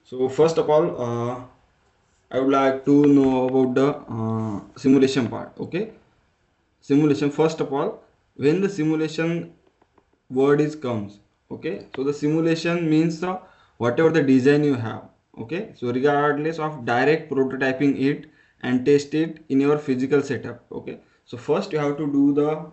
So first of all, I would like to know about the simulation part. Okay, simulation. First of all, when the simulation word is comes, okay, so the simulation means the whatever the design you have. Okay, so regardless of direct prototyping it and test it in your physical setup. Okay, so first you have to do the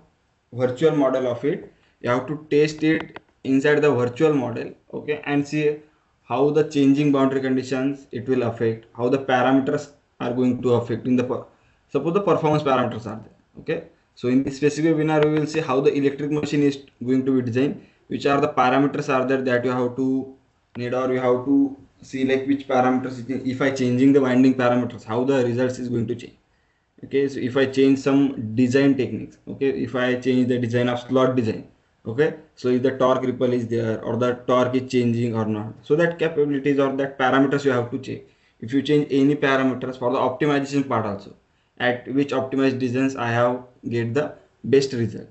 virtual model of it. You have to test it inside the virtual model. Okay, and see how the changing boundary conditions it will affect, how the parameters are going to affect in the suppose the performance parameters are there. Okay, so in this specific webinar we will see how the electric machine is going to be designed, which are the parameters are there that you have to need, or you have to see like which parameters if I changing the winding parameters, how the results is going to change. Okay, so if I change some design techniques, okay, if I change the design of slot design, okay, so if the torque ripple is there or the torque is changing or not, so that capabilities or that parameters you have to check. If you change any parameters for the optimization part also, at which optimized designs I have get the best result.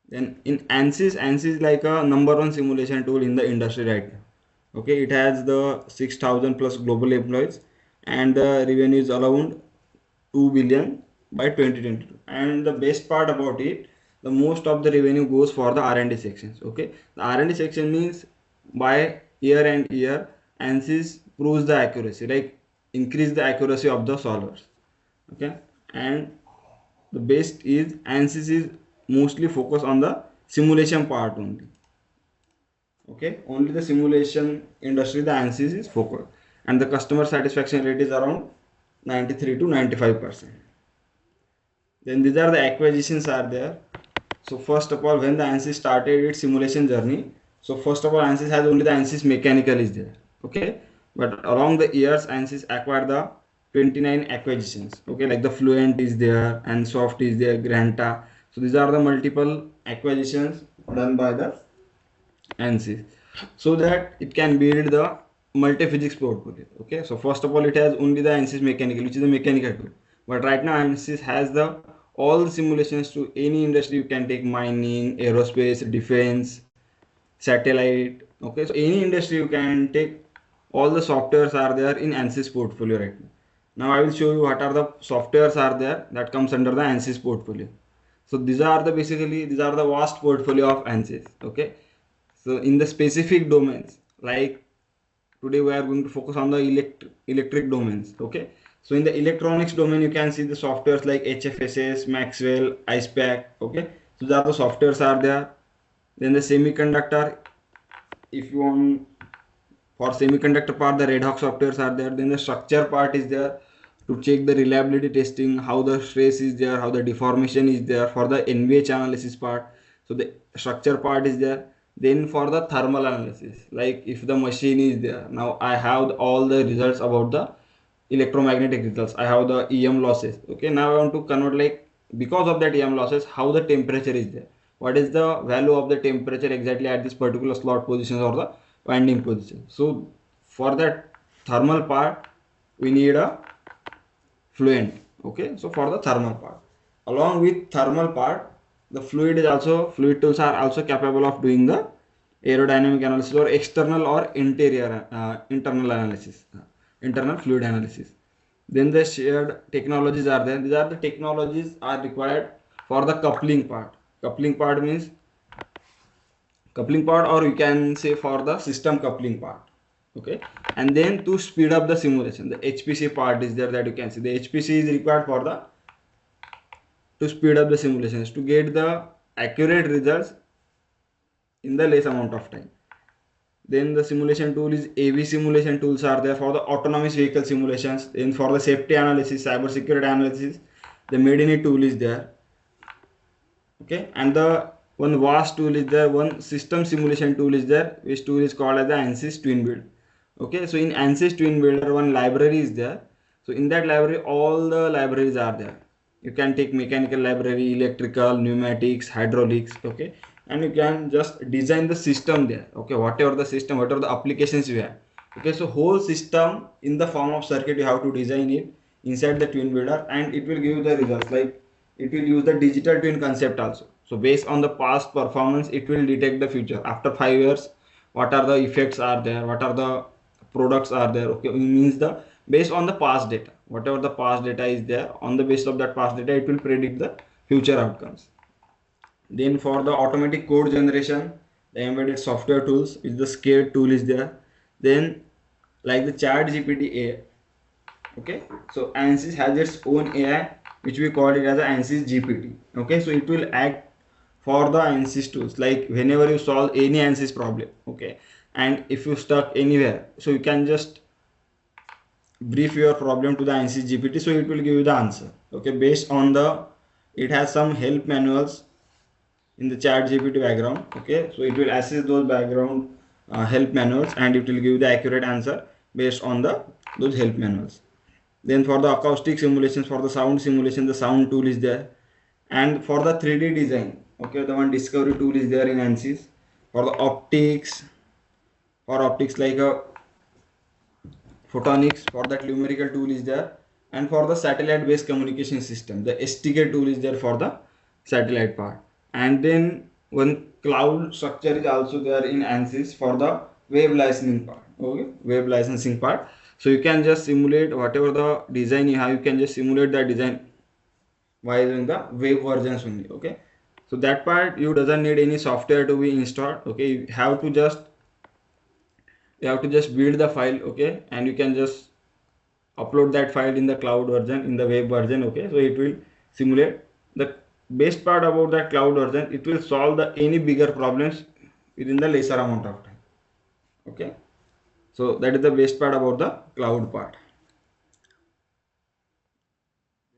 Then in ANSYS, ANSYS is like a number one simulation tool in the industry right now. Okay, it has the 6,000 plus global employees, and the revenue is around 2 billion by 2022. And the best part about it, the most of the revenue goes for the R&D sections. Okay, the R&D section means by year and year, ANSYS proves the accuracy, like increase the accuracy of the solvers. Okay, and the best is ANSYS is mostly focused on the simulation part only. Okay, only the simulation industry the ANSYS is focused, and the customer satisfaction rate is around 93 to 95%. Then these are the acquisitions are there. So first of all, when the ANSYS started its simulation journey, so first of all ANSYS has only the ANSYS mechanical is there. Okay, but along the years ANSYS acquired the 29 acquisitions. Okay, like the Fluent is there and Soft is there, Granta. So these are the multiple acquisitions done by the ANSYS, so that it can build the multiphysics portfolio. Okay, so first of all it has only the ANSYS mechanical, which is the mechanical tool, but right now ANSYS has the all the simulations to any industry. You can take mining, aerospace, defense, satellite. Okay, so any industry you can take, all the softwares are there in ANSYS portfolio right now. Now I will show you what are the softwares are there that comes under the ANSYS portfolio. So these are the basically these are the vast portfolio of ANSYS. Okay, so in the specific domains, like today we are going to focus on the electric domains. Okay, so in the electronics domain you can see the softwares like HFSS, Maxwell, IcePack. Okay, so these are the softwares are there. Then the semiconductor, if you want for semiconductor part, the Red Hawk softwares are there. Then the structure part is there to check the reliability testing, how the stress is there, how the deformation is there for the NVH analysis part. So the structure part is there. Then for the thermal analysis, like if the machine is there, now I have all the results about the electromagnetic results. I have the EM losses. Okay, now I want to convert, like because of that EM losses, how the temperature is there. What is the value of the temperature exactly at this particular slot position or the winding position. So for that thermal part, we need a Fluent. Okay, so for the thermal part, along with thermal part, the fluid tools are also capable of doing the aerodynamic analysis or external or interior internal analysis, internal fluid analysis. Then the shared technologies are there. These are the technologies are required for the coupling part. Coupling part means coupling part, or you can say for the system coupling part. Okay, and then to speed up the simulation, the HPC part is there that you can see. The HPC is required for the to speed up the simulations to get the accurate results in the less amount of time. Then the simulation tool is AV simulation tools are there for the autonomous vehicle simulations. Then for the safety analysis, cyber security analysis, the Medini tool is there. Okay, and the one vast tool is there, one system simulation tool is there, which tool is called as the ANSYS twin build. Okay, so in ANSYS twin builder one library is there. So in that library all the libraries are there. You can take mechanical library, electrical, pneumatics, hydraulics. Okay, and you can just design the system there. Okay, whatever the system, whatever the applications you have. Okay, so whole system in the form of circuit you have to design it inside the twin builder, and it will give you the results. Like it will use the digital twin concept also. So based on the past performance, it will detect the future after 5 years, what are the effects are there, what are the products are there. Okay, it means the based on the past data, whatever the past data is there, on the basis of that past data it will predict the future outcomes. Then for the automatic code generation, the embedded software tools is the scared tool is there. Then like the chat gpt AI. Okay, so ANSYS has its own AI which we call it as a ANSYS GPT. Okay, so it will act for the ANSYS tools, like whenever you solve any ANSYS problem. Okay, and if you stuck anywhere, so you can just brief your problem to the ANSYS GPT, so it will give you the answer. Okay, based on the, it has some help manuals in the chat gpt background. Okay, so it will assess those background help manuals, and it will give the accurate answer based on the those help manuals. Then for the acoustic simulations, for the sound simulation, the sound tool is there. And for the 3D design, okay, the one discovery tool is there in ANSYS. For the optics, for optics like a photonics, for that numerical tool is there. And for the satellite based communication system, the STK tool is there for the satellite part. And then one cloud structure is also there in ANSYS for the web licensing part. Okay, web licensing part. So you can just simulate whatever the design you have, you can just simulate that design while in the web versions only. Okay, so that part you doesn't need any software to be installed. Okay, you have to just build the file. Okay, and you can just upload that file in the cloud version, in the web version. Okay, so it will simulate. The best part about that cloud version, it will solve the any bigger problems within the lesser amount of time. Okay, so that is the best part about the cloud part.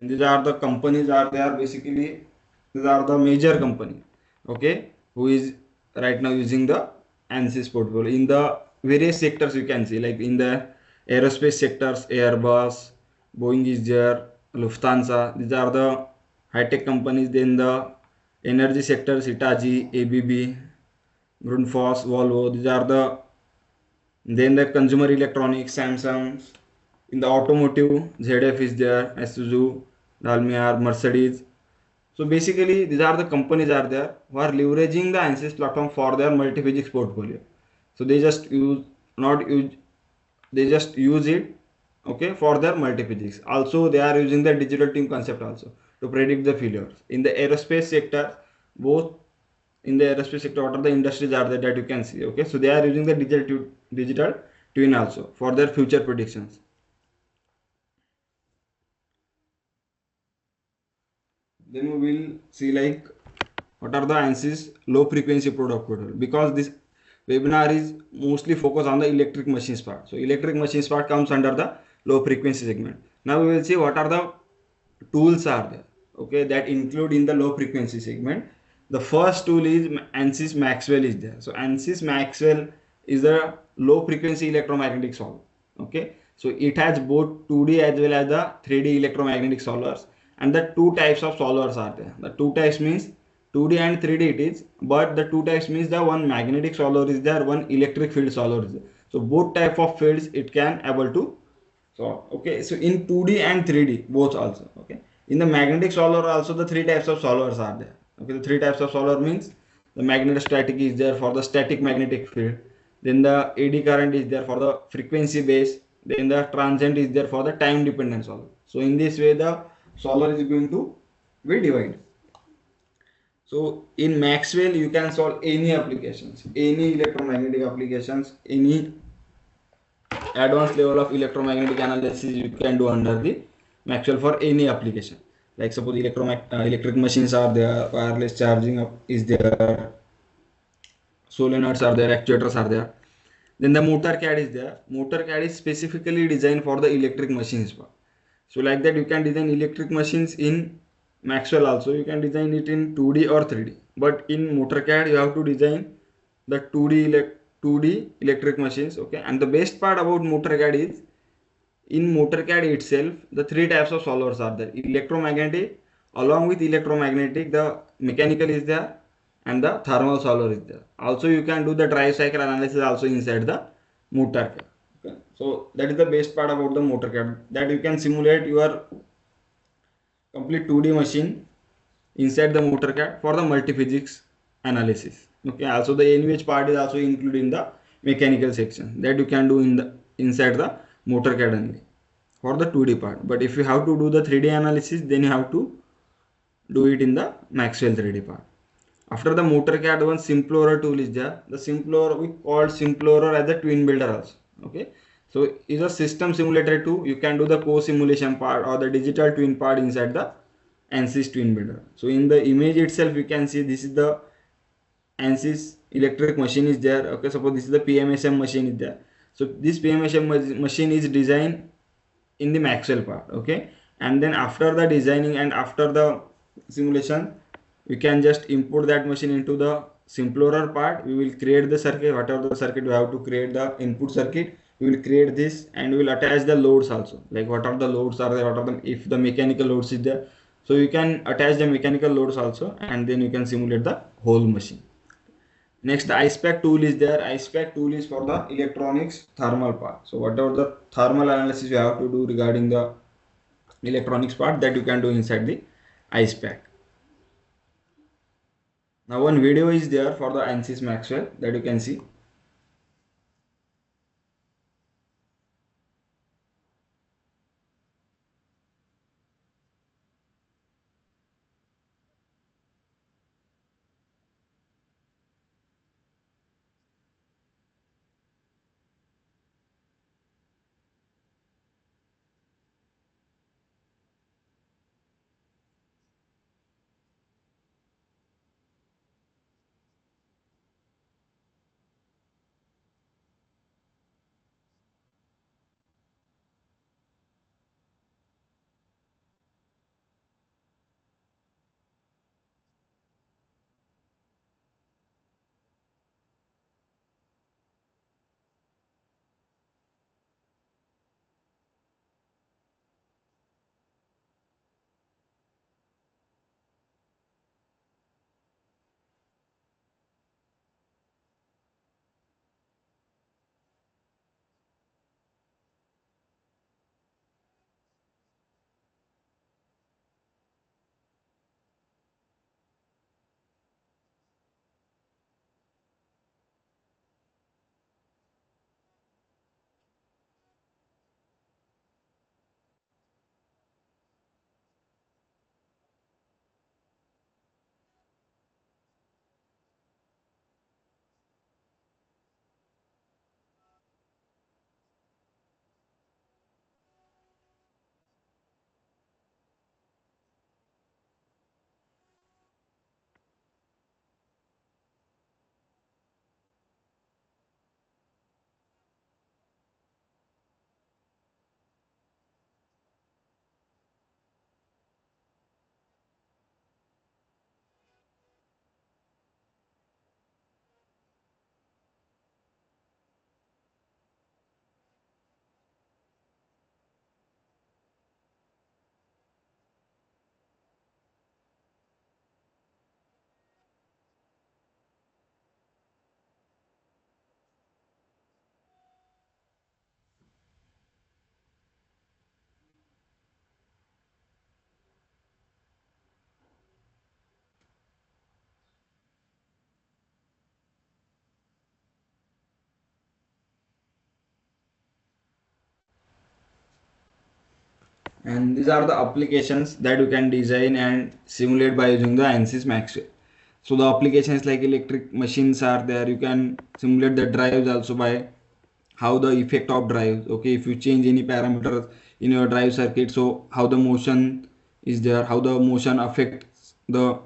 And these are the companies are there, basically these are the major company. Okay, who is right now using the ANSYS portfolio in the various sectors. You can see like in the aerospace sectors, Airbus, Boeing is there, Lufthansa, these are the high tech companies. Then the energy sectors, Hitachi, ABB, Grundfos, Volvo, these are the, then the consumer electronics, Samsung. In the automotive, ZF is there, Isuzu, Dalmia, Mercedes. So basically, these are the companies are there who are leveraging the ANSYS platform for their multiphysics portfolio. So they just use, not use, they just use it, okay, for their multiphysics. Also, they are using the digital twin concept also to predict the failures. In the aerospace sector, both in the aerospace sector, what are the industries are there that you can see. Okay, so they are using the digital twin also for their future predictions. Then we will see like what are the ANSYS low frequency product portfolio, because this webinar is mostly focused on the electric machines part. So electric machines part comes under the low frequency segment. Now we will see what are the tools are there, okay, that include in the low frequency segment. The first tool is ANSYS Maxwell is there. So ANSYS Maxwell is a low frequency electromagnetic solver. Okay, so it has both 2D as well as the 3D electromagnetic solvers, and the two types of solvers are there. The two types means 2D and 3D it is, but the two types means the one magnetic solver is there, one electric field solver is there. So both type of fields it can able to solve. Okay, so in 2D and 3D both also. Okay, in the magnetic solver also the three types of solvers are there. Okay, the three types of solver means the magnetostatic is there for the static magnetic field, then the AD current is there for the frequency base, then the transient is there for the time dependent solver. So in this way the solver is going to be divided. So in Maxwell you can solve any applications, any electromagnetic applications, any advanced level of electromagnetic analysis you can do under the Maxwell for any application. Like suppose electric machines are there, wireless charging up is there, solenoids are there, actuators are there. Then the motor CAD is there. Motor CAD is specifically designed for the electric machines. So like that you can design electric machines in Maxwell also. You can design it in 2D or 3D. But in motor CAD you have to design the 2D electric machines. Okay. And the best part about motor CAD is in motor CAD itself the three types of solvers are there. Electromagnetic, along with electromagnetic the mechanical is there, and the thermal solver is there. Also you can do the drive cycle analysis also inside the motor CAD. Okay. So that is the best part about the motor CAD, that you can simulate your complete 2D machine inside the motor CAD for the multiphysics analysis. Okay. Also the NVH part is also included in the mechanical section that you can do in the inside the MotorCAD only for the 2D part. But if you have to do the 3D analysis, then you have to do it in the Maxwell 3D part. After the MotorCAD, one Simplorer tool is there. The Simplorer, we called Simplorer as the twin builder also. Okay, so is a system simulator too. You can do the co-simulation part or the digital twin part inside the ANSYS twin builder. So in the image itself, you can see this is the ANSYS electric machine is there. Okay, suppose this is the PMSM machine is there. So this PMSM machine is designed in the Maxwell part. Okay, and then after the designing and after the simulation, we can just import that machine into the Simplorer part. We will create the circuit, whatever the circuit we have to create the input circuit. We will create this and we will attach the loads also, like what are the loads are there, what are the, if the mechanical loads is there, so you can attach the mechanical loads also, and then you can simulate the whole machine. Next, the ISPEC tool is there. ISPEC tool is for the electronics thermal part. So whatever the thermal analysis you have to do regarding the electronics part, that you can do inside the ISPEC. Now one video is there for the ANSYS Maxwell that you can see. And these are the applications that you can design and simulate by using the ANSYS Maxwell. So the applications like electric machines are there. You can simulate the drives also by how the effect of drives. Okay, if you change any parameters in your drive circuit, so how the motion is there, how the motion affects the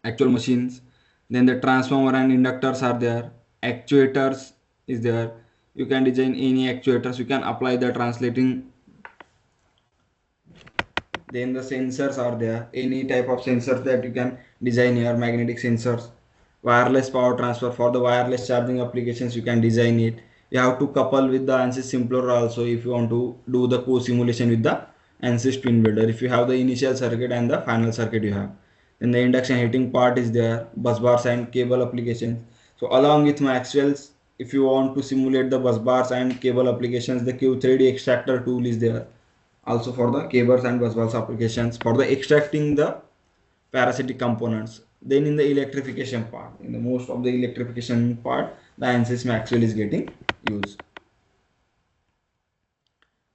actual machines. Then the transformer and inductors are there. Actuators is there. You can design any actuators. You can apply the translating. Then the sensors are there, any type of sensors that you can design here, magnetic sensors, wireless power transfer for the wireless charging applications, you can design it. You have to couple with the ANSYS Simpler also if you want to do the co-simulation with the ANSYS twin builder, if you have the initial circuit and the final circuit you have. Then the induction heating part is there, bus bars and cable applications. So along with Maxwell's, if you want to simulate the bus bars and cable applications, the Q3D extractor tool is there also for the cables and busbars applications for the extracting the parasitic components. Then in the electrification part, in the most of the electrification part, the ANSYS Maxwell is getting used.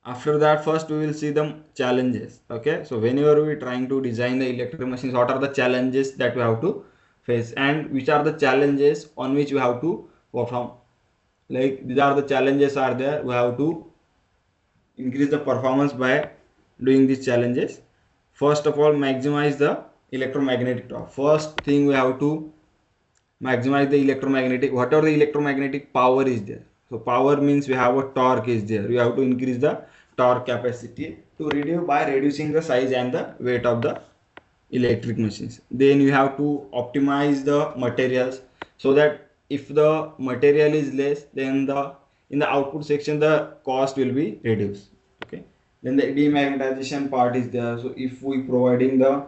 After that, first we will see the challenges. Okay, so whenever we trying to design the electric machines, what are the challenges that we have to face, and which are the challenges on which we have to perform. Like these are the challenges are there, we have to increase the performance by doing these challenges. First of all, maximize the electromagnetic torque. First thing, we have to maximize the electromagnetic, whatever the electromagnetic power is there. So power means we have a torque is there, we have to increase the torque capacity to reduce by reducing the size and the weight of the electric machines. Then you have to optimize the materials, so that if the material is less, then the in the output section the cost will be reduced. Okay, then the demagnetization part is there. So if we providing the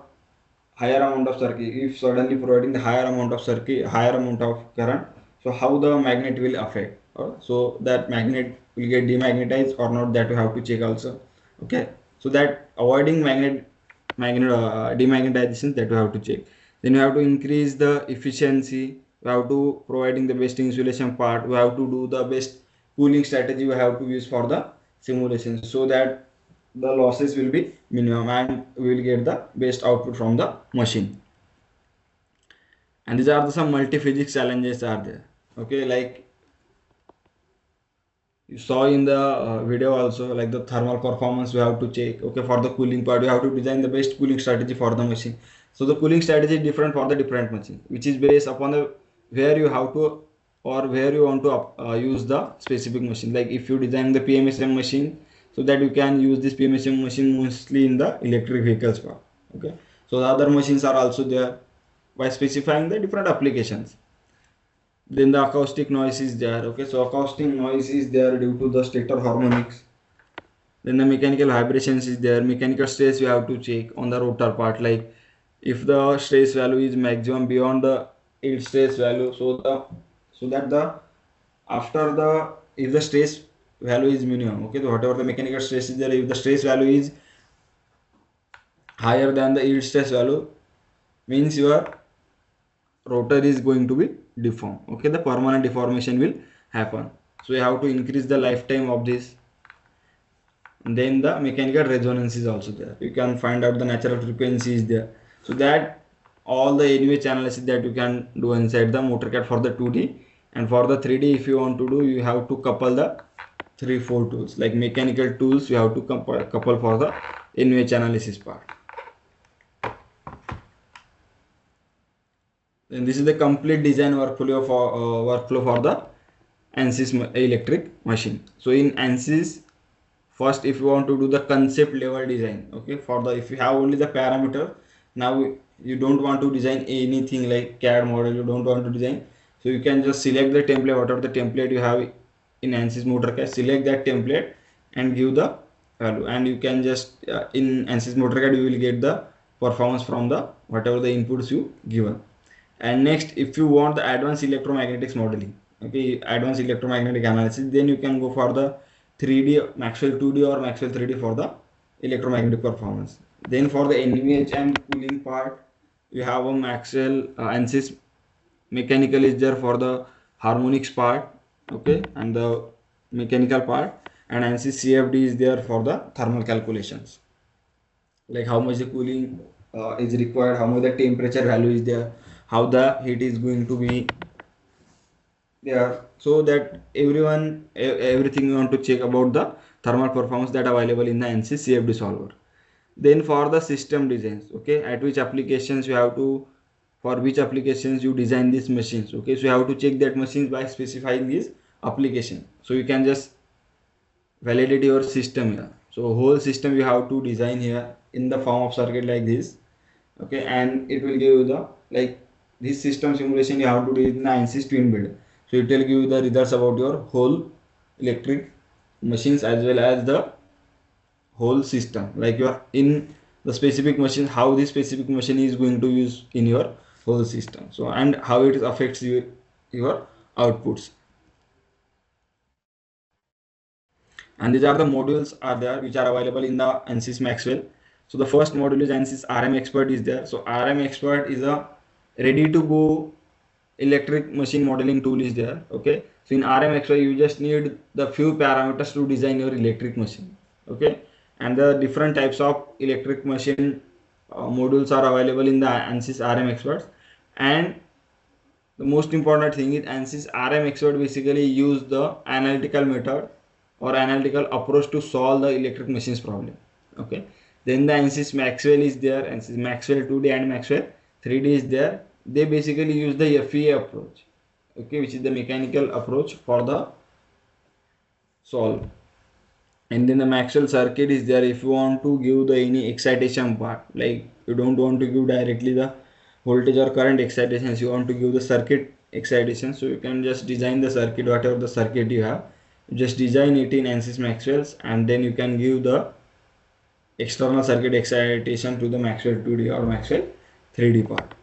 higher amount of circuit, if suddenly providing the higher amount of circuit, higher amount of current, so how the magnet will affect, so that magnet will get demagnetized or not, that you have to check also. Okay, so that avoiding demagnetization, that you have to check. Then you have to increase the efficiency, you have to providing the best insulation part, we have to do the best cooling strategy, we have to use for the simulation, so that the losses will be minimum and we will get the best output from the machine. And these are the some multi-physics challenges are there. Okay, like you saw in the video also, like the thermal performance we have to check. Okay, for the cooling part, you have to design the best cooling strategy for the machine. So the cooling strategy is different for the different machine, which is based upon the where you have to or where you want to use the specific machine. Like if you design the PMSM machine, so that you can use this PMSM machine mostly in the electric vehicles part. Okay, so the other machines are also there by specifying the different applications. Then the acoustic noise is there. Okay, so acoustic noise is there due to the stator harmonics. Then the mechanical vibrations is there, mechanical stress you have to check on the rotor part, like if the stress value is maximum beyond the yield stress value, so that the after the if the stress value is minimum, okay, so whatever the mechanical stress is there, if the stress value is higher than the yield stress value, means your rotor is going to be deformed. Okay, the permanent deformation will happen, so you have to increase the lifetime of this. And then the mechanical resonance is also there, you can find out the natural frequency is there, so that all the NVH analysis that you can do inside the motorcad for the 2D. And for the 3D, if you want to do, you have to couple the 3-4 tools, like mechanical tools you have to couple for the NVH analysis part. Then this is the complete design workflow for the ANSYS electric machine. So in ANSYS, first if you want to do the concept level design, okay, for the if you have only the parameter, now you don't want to design anything like CAD model, you don't want to design, so you can just select the template, whatever the template you have in ANSYS motorcad, select that template and give the value, and you can just in ANSYS motorcad you will get the performance from the whatever the inputs you given. And next, if you want the advanced electromagnetics modeling, okay, advanced electromagnetic analysis, then you can go for the 3D Maxwell 2D or Maxwell 3D for the electromagnetic performance. Then for the NVH and cooling part, you have a Maxwell ANSYS mechanical is there for the harmonics part, okay, and the mechanical part, and ANSYS CFD is there for the thermal calculations, like how much the cooling is required, how much the temperature value is there, how the heat is going to be there, so that everything you want to check about the thermal performance that available in the ANSYS CFD solver. Then for the system designs, okay, at which applications you have to, for which applications you design these machines, okay, so you have to check that machines by specifying this application, so you can just validate your system here. So whole system you have to design here in the form of circuit like this, okay, and it will give you the, like this system simulation you have to do in the ANSYS twin build, so it will give you the results about your whole electric machines as well as the whole system, like you are in the specific machine, how this specific machine is going to use in your whole system, so and how it affects your outputs. And these are the modules are there which are available in the ANSYS Maxwell. So the first module is ANSYS RM Expert is there. So RM Expert is a ready to go electric machine modeling tool is there. Okay, so in RM Expert you just need the few parameters to design your electric machine. Okay, and the different types of electric machine modules are available in the ANSYS RM experts. And the most important thing is ANSYS RM expert basically use the analytical method or analytical approach to solve the electric machines problem. Okay, then the ANSYS Maxwell is there, ANSYS Maxwell 2D and Maxwell 3D is there. They basically use the FEA approach, okay, which is the mechanical approach for the solve. And then the Maxwell circuit is there. If you want to give the any excitation part, like you don't want to give directly the voltage or current excitations, you want to give the circuit excitation, so you can just design the circuit, whatever the circuit you have, you just design it in ANSYS Maxwell's, and then you can give the external circuit excitation to the Maxwell 2D or Maxwell 3D part.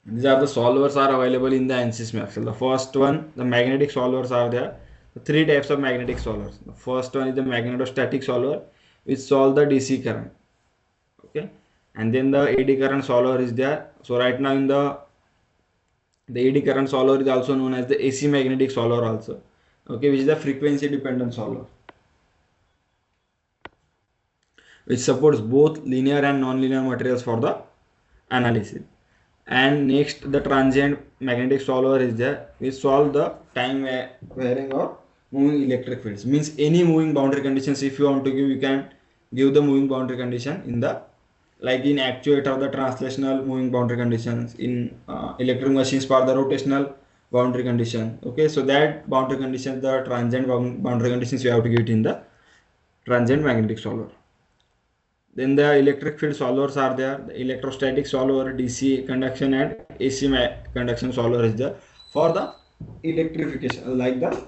These are the solvers are available in the ANSYS Maxwell. The first one, the magnetic solvers are there. The three types of magnetic solvers. The first one is the magnetostatic solver, which solve the DC current. Okay, and then the eddy current solver is there. So right now in the eddy current solver is also known as the AC magnetic solver also. Okay, which is the frequency dependent solver, which supports both linear and non-linear materials for the analysis. And next, the transient magnetic solver is there, which solve the time varying or moving electric fields. Means any moving boundary conditions, if you want to give, you can give the moving boundary condition in the, like in actuator, the translational moving boundary conditions, in electric machines for the rotational boundary condition. Okay, so that boundary conditions, the transient boundary conditions, you have to give it in the transient magnetic solver. Then the electric field solvers are there. The electrostatic solver, DC conduction and AC conduction solver is there for the electrification. Like the,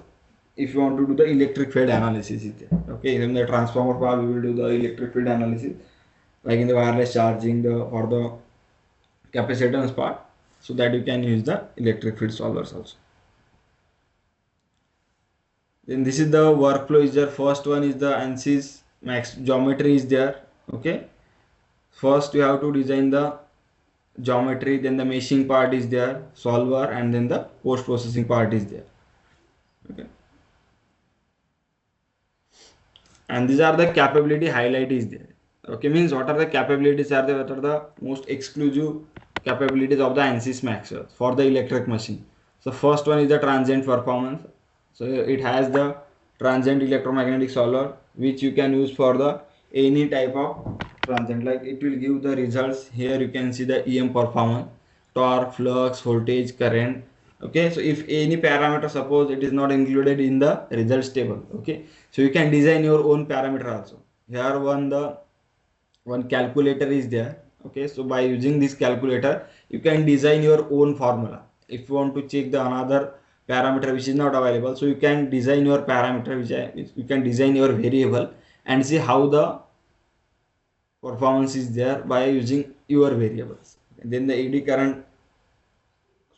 if you want to do the electric field analysis is there. Okay, in the transformer part we will do the electric field analysis, like in the wireless charging, the or the capacitance part, so that you can use the electric field solvers also. Then this is the workflow is there. First one is the ANSYS max geometry is there. Okay, first you have to design the geometry, then the meshing part is there, solver, and then the post processing part is there. Okay, and these are the capability highlight is there. Okay, means what are the capabilities are there, what are the most exclusive capabilities of the ANSYS Maxwell for the electric machine. So first one is the transient performance. So it has the transient electromagnetic solver, which you can use for the any type of transient, like it will give the results. Here you can see the EM performance, torque, flux, voltage, current. Okay, so if any parameter, suppose it is not included in the results table, okay, so you can design your own parameter also. Here one calculator is there. Okay, so by using this calculator you can design your own formula. If you want to check the another parameter which is not available, so you can design your parameter, which you can design your variable and see how the performance is there by using your variables. And then the eddy current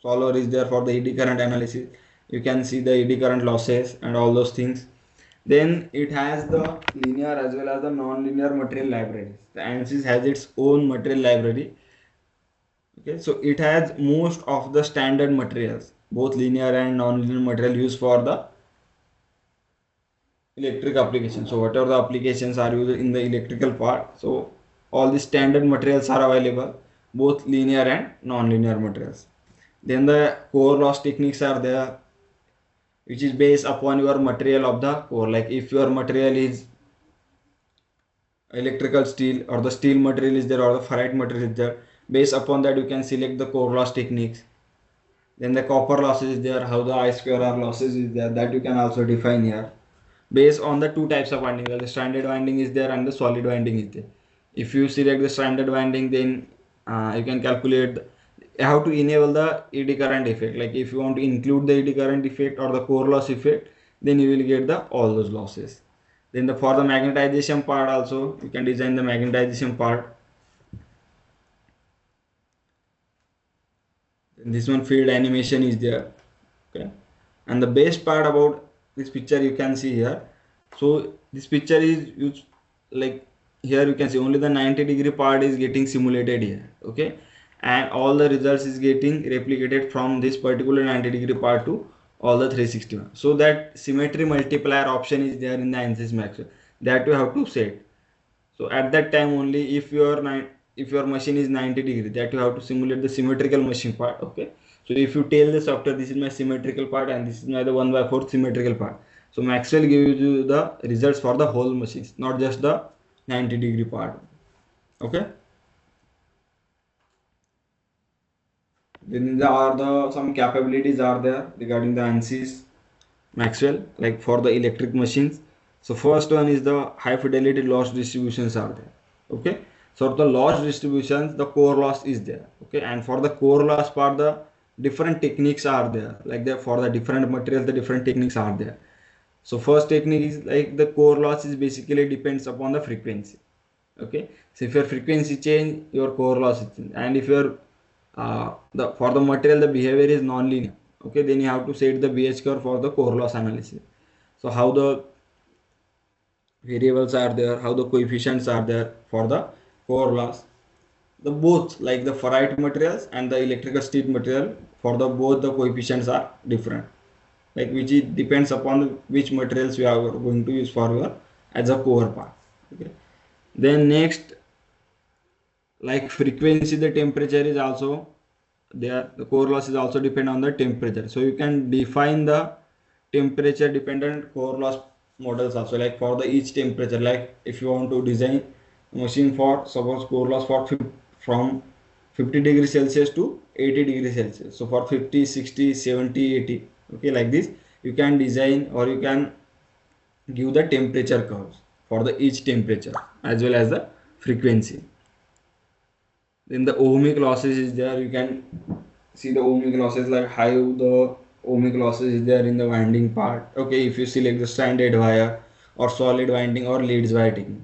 solver is there for the eddy current analysis. You can see the eddy current losses and all those things. Then it has the linear as well as the non-linear material libraries. The ANSYS has its own material library. Okay, so it has most of the standard materials, both linear and non-linear material used for the electric application. So whatever the applications are used in the electrical part, so all the standard materials are available, both linear and non-linear materials. Then the core loss techniques are there, which is based upon your material of the core. Like if your material is electrical steel, or the steel material is there, or the ferrite material is there, based upon that you can select the core loss techniques. Then the copper losses is there, how the I square R losses is there, that you can also define here based on the two types of winding. The standard winding is there and the solid winding is there. If you select the standard winding, then you can calculate how to enable the eddy current effect. Like if you want to include the eddy current effect or the core loss effect, then you will get the all those losses. Then for the magnetization part also, you can design the magnetization part. Then this one field animation is there. Okay, and the best part about this picture you can see here. So this picture is used, like here you can see only the 90-degree part is getting simulated here. Okay, and all the results is getting replicated from this particular 90-degree part to all the 360. So that symmetry multiplier option is there in the ANSYS Max, that you have to set. So at that time only, if your machine is 90 degree, that you have to simulate the symmetrical machine part. Okay, so if you tell the software this is my symmetrical part and this is my the 1/4 symmetrical part, so Maxwell gives you the results for the whole machines, not just the 90-degree part. Okay, then there are the some capabilities are there regarding the ANSYS Maxwell, like for the electric machines. So first one is the high fidelity loss distributions are there. Okay, so the loss distributions, the core loss is there. Okay, and for the core loss part, the different techniques are there. Like the for the different materials, the different techniques are there. So first technique is like the core loss is basically depends upon the frequency. Okay, so if your frequency change, your core loss is change. And if your the for the material the behavior is non-linear, okay, then you have to set the BH curve for the core loss analysis. So how the variables are there, how the coefficients are there for the core loss, the both like the ferrite materials and the electrical steel material, for the both the coefficients are different, like which it depends upon which materials you are going to use for your as a core part. Okay, then next, like frequency, the temperature is also there, the core loss is also depend on the temperature. So you can define the temperature dependent core loss models also, like for the each temperature, like if you want to design a machine for suppose core loss for from 50 degrees Celsius to 80 degrees Celsius, so for 50, 60, 70, 80, okay, like this you can design, or you can give the temperature curves for the each temperature as well as the frequency. Then the ohmic losses is there, you can see the ohmic losses, like how the ohmic losses is there in the winding part. Okay, if you select the stranded wire or solid winding or leads wire technique,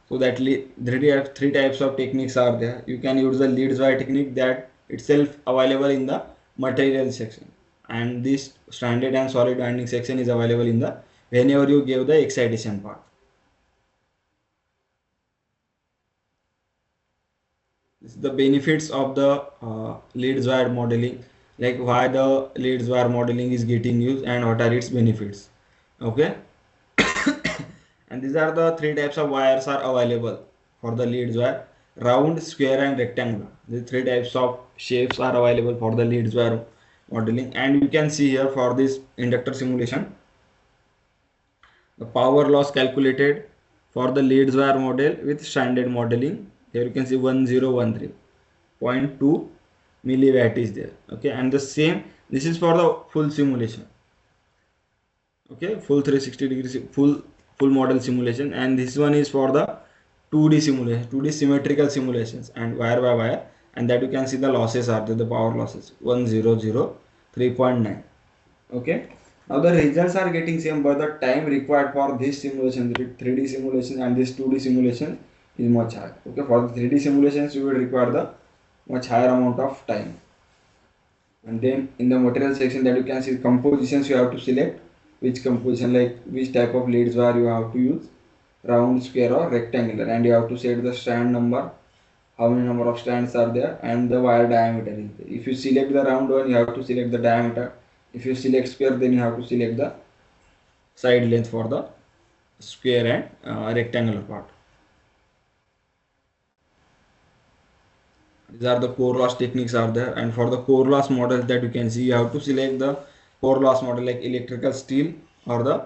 so that three types of techniques are there. You can use the leads wire technique, that itself available in the material section, and this stranded and solid winding section is available in the whenever you give the excitation part. This is the benefits of the leads wire modeling, like why the leads wire modeling is getting used and what are its benefits. Okay, and these are the three types of wires are available for the leads wire: round, square and rectangular. The three types of shapes are available for the leads wire modeling. And you can see here for this inductor simulation, the power loss calculated for the leads wire model with stranded modeling. Here you can see 1013.2 milliwatt is there. Okay, and the same, this is for the full simulation. Okay, full 360 degrees full model simulation, and this one is for the 2D simulation, 2D symmetrical simulations and wire by wire, and that you can see the losses are there, the power losses 1003.9. Okay, now the results are getting same, but the time required for this simulation, the 3D simulation and this 2D simulation is much higher. Okay, for the 3D simulations you will require the much higher amount of time. And then in the material section, that you can see compositions, you have to select which composition, like which type of leads wire you have to use, round, square or rectangular, and you have to set the strand number, how many number of strands are there, and the wire diameter is there. If you select the round one, you have to select the diameter. If you select square, then you have to select the side length for the square and rectangular part. These are the core loss techniques are there. And for the core loss model, that you can see, you have to select the core loss model, like electrical steel or the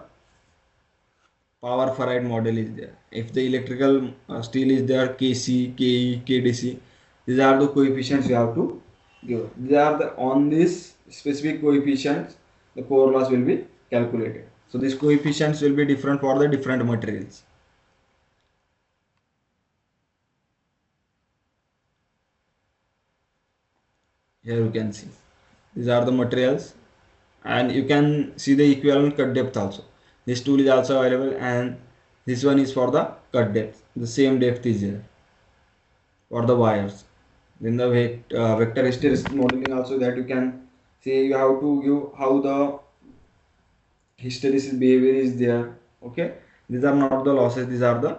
power ferrite model is there. If the electrical steel is there, Kc, Ke, Kdc, these are the coefficients you have to give. These are the on this specific coefficients the core loss will be calculated. So these coefficients will be different for the different materials. Here you can see these are the materials, and you can see the equivalent cut depth also. This tool is also available, and this one is for the cut depth. The same depth is here for the wires. Then the vector hysteresis modeling also, that you can see, you have to give how the hysteresis behavior is there. Okay, these are not the losses, these are the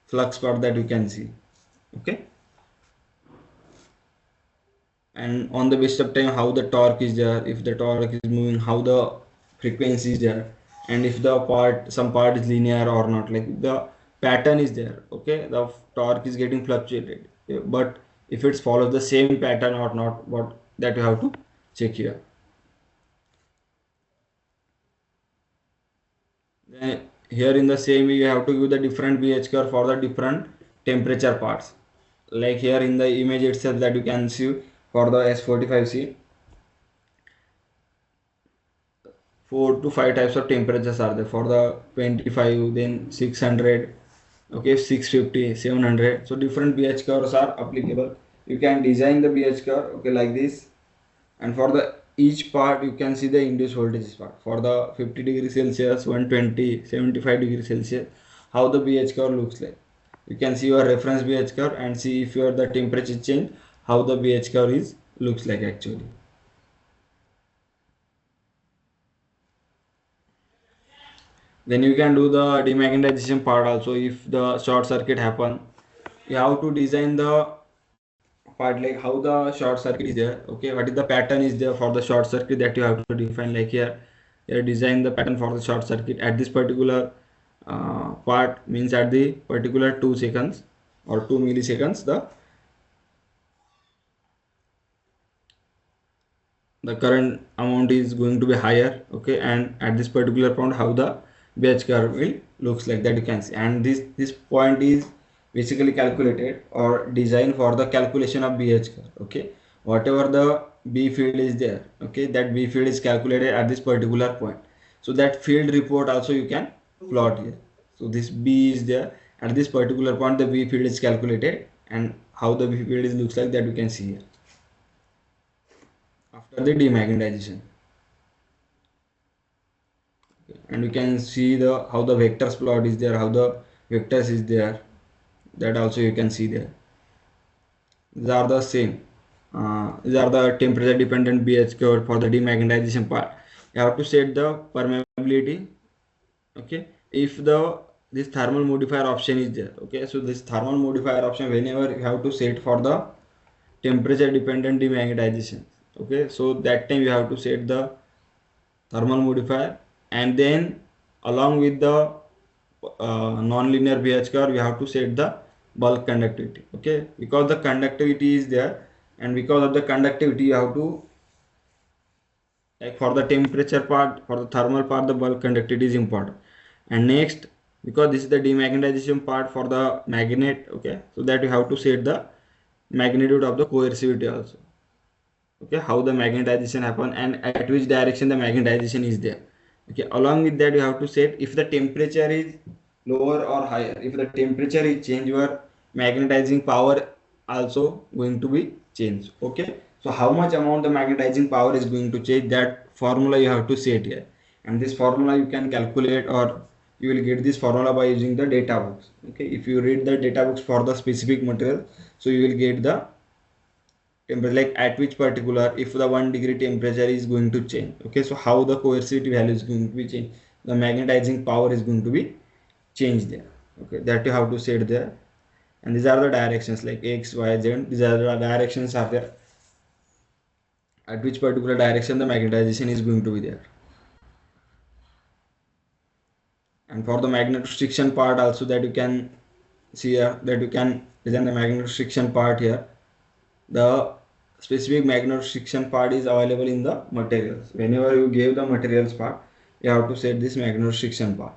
flux part that you can see. Okay, and on the base of time, how the torque is there, if the torque is moving, how the frequency is there, and if the some part is linear or not, like the pattern is there. Okay, the torque is getting fluctuated. Yeah, but if it follows the same pattern or not, what that you have to check here. Then here in the same way you have to give the different pH curve for the different temperature parts. Like here in the image itself that you can see for the S45C, 4 to 5 types of temperatures are there. For the 25, then 600, okay, 650, 700. So different pH curves are applicable. You can design the pH curve, okay, like this. And for the each part you can see the induced voltage part. For the 50 degree Celsius, 120, 75 degree Celsius, how the pH curve looks like. You can see your reference pH curve and see if your the temperature change, how the pH curve is looks like actually. Then you can do the demagnetization part also. If the short circuit happen, you have to design the part like how the short circuit is there. Okay, what is the pattern is there for the short circuit that you have to define. Like here design the pattern for the short circuit at this particular part, means at the particular 2 seconds or 2 milliseconds the current amount is going to be higher. Okay, and at this particular point how the BH curve will looks like, that you can see. And this point is basically calculated or designed for the calculation of BH curve. Okay, whatever the B field is there, okay, that B field is calculated at this particular point. So that field report also you can plot here. So this B is there at this particular point, the B field is calculated, and how the B field is looks like, that you can see here after the demagnetization. And you can see the how the vectors plot is there, how the vectors is there, that also you can see there. These are the same. These are the temperature dependent BH curve for the demagnetization part. You have to set the permeability. Okay, if the this thermal modifier option is there. Okay, so this thermal modifier option, whenever you have to set for the temperature dependent demagnetization. Okay, so that time you have to set the thermal modifier, and then along with the non-linear pH curve we have to set the bulk conductivity. Okay, because the conductivity is there, and because of the conductivity you have to, like for the temperature part, for the thermal part, the bulk conductivity is important. And next, because this is the demagnetization part for the magnet, okay, so that you have to set the magnitude of the coercivity also. Okay, how the magnetization happen and at which direction the magnetization is there. Okay, along with that you have to set if the temperature is lower or higher. If the temperature is change, your magnetizing power also going to be changed. Okay, so how much amount the magnetizing power is going to change, that formula you have to set here. And this formula you can calculate, or you will get this formula by using the data books. Okay, if you read the data books for the specific material, so you will get the temperature, like at which particular, if the 1 degree temperature is going to change. Okay, so how the coercivity value is going to be changed, the magnetizing power is going to be changed there. Okay, that you have to set there. And these are the directions like x, y, z. These are the directions are there, at which particular direction the magnetization is going to be there. And for the magnet restriction part also, that you can see here, that you can design the magnet restriction part here. The specific magnet restriction part is available in the materials. Whenever you give the materials part, you have to set this magnet restriction part.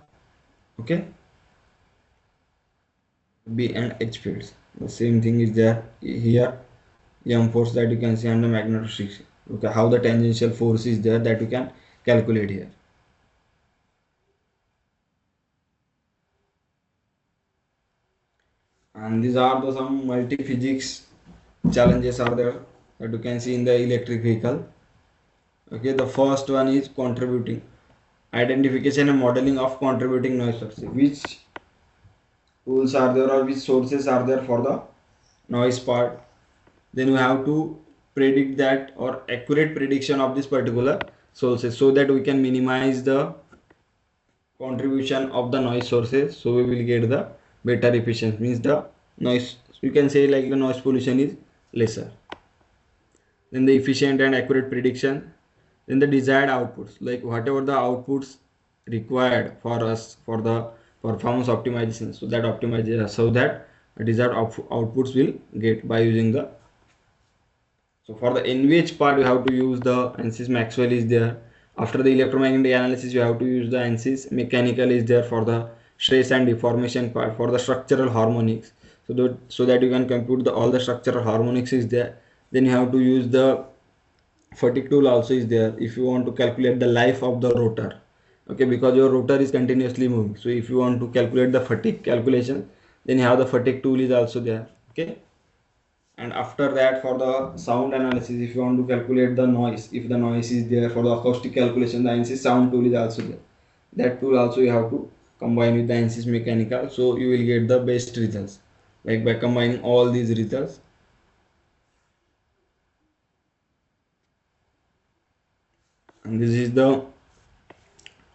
Okay, B and H fields, the same thing is there here. M force that you can see, and the magnet restriction. Okay, how the tangential force is there, that you can calculate here. And these are the some multi-physics challenges are there that you can see in the electric vehicle. Okay, the first one is contributing, identification and modeling of contributing noise sources. Which tools are there or which sources are there for the noise part. Then we have to predict that, or accurate prediction of this particular sources, so that we can minimize the contribution of the noise sources, so we will get the better efficiency, means the noise, you can say like the noise pollution is lesser. Then the efficient and accurate prediction, then the desired outputs, like whatever the outputs required for us for the performance optimization, so that optimization, so that desired outputs will get by using the. So for the NVH part, you have to use the ANSYS Maxwell is there. After the electromagnetic analysis, you have to use the ANSYS Mechanical is there for the stress and deformation part, for the structural harmonics. So that you can compute the all the structural harmonics is there. Then you have to use the fatigue tool also is there if you want to calculate the life of the rotor. Okay, because your rotor is continuously moving. So if you want to calculate the fatigue calculation, then you have the fatigue tool is also there. Okay, and after that for the sound analysis, if you want to calculate the noise, if the noise is there, for the acoustic calculation, the ANSYS sound tool is also there. That tool also you have to combine with the ANSYS mechanical, so you will get the best results, like by combining all these results. And this is the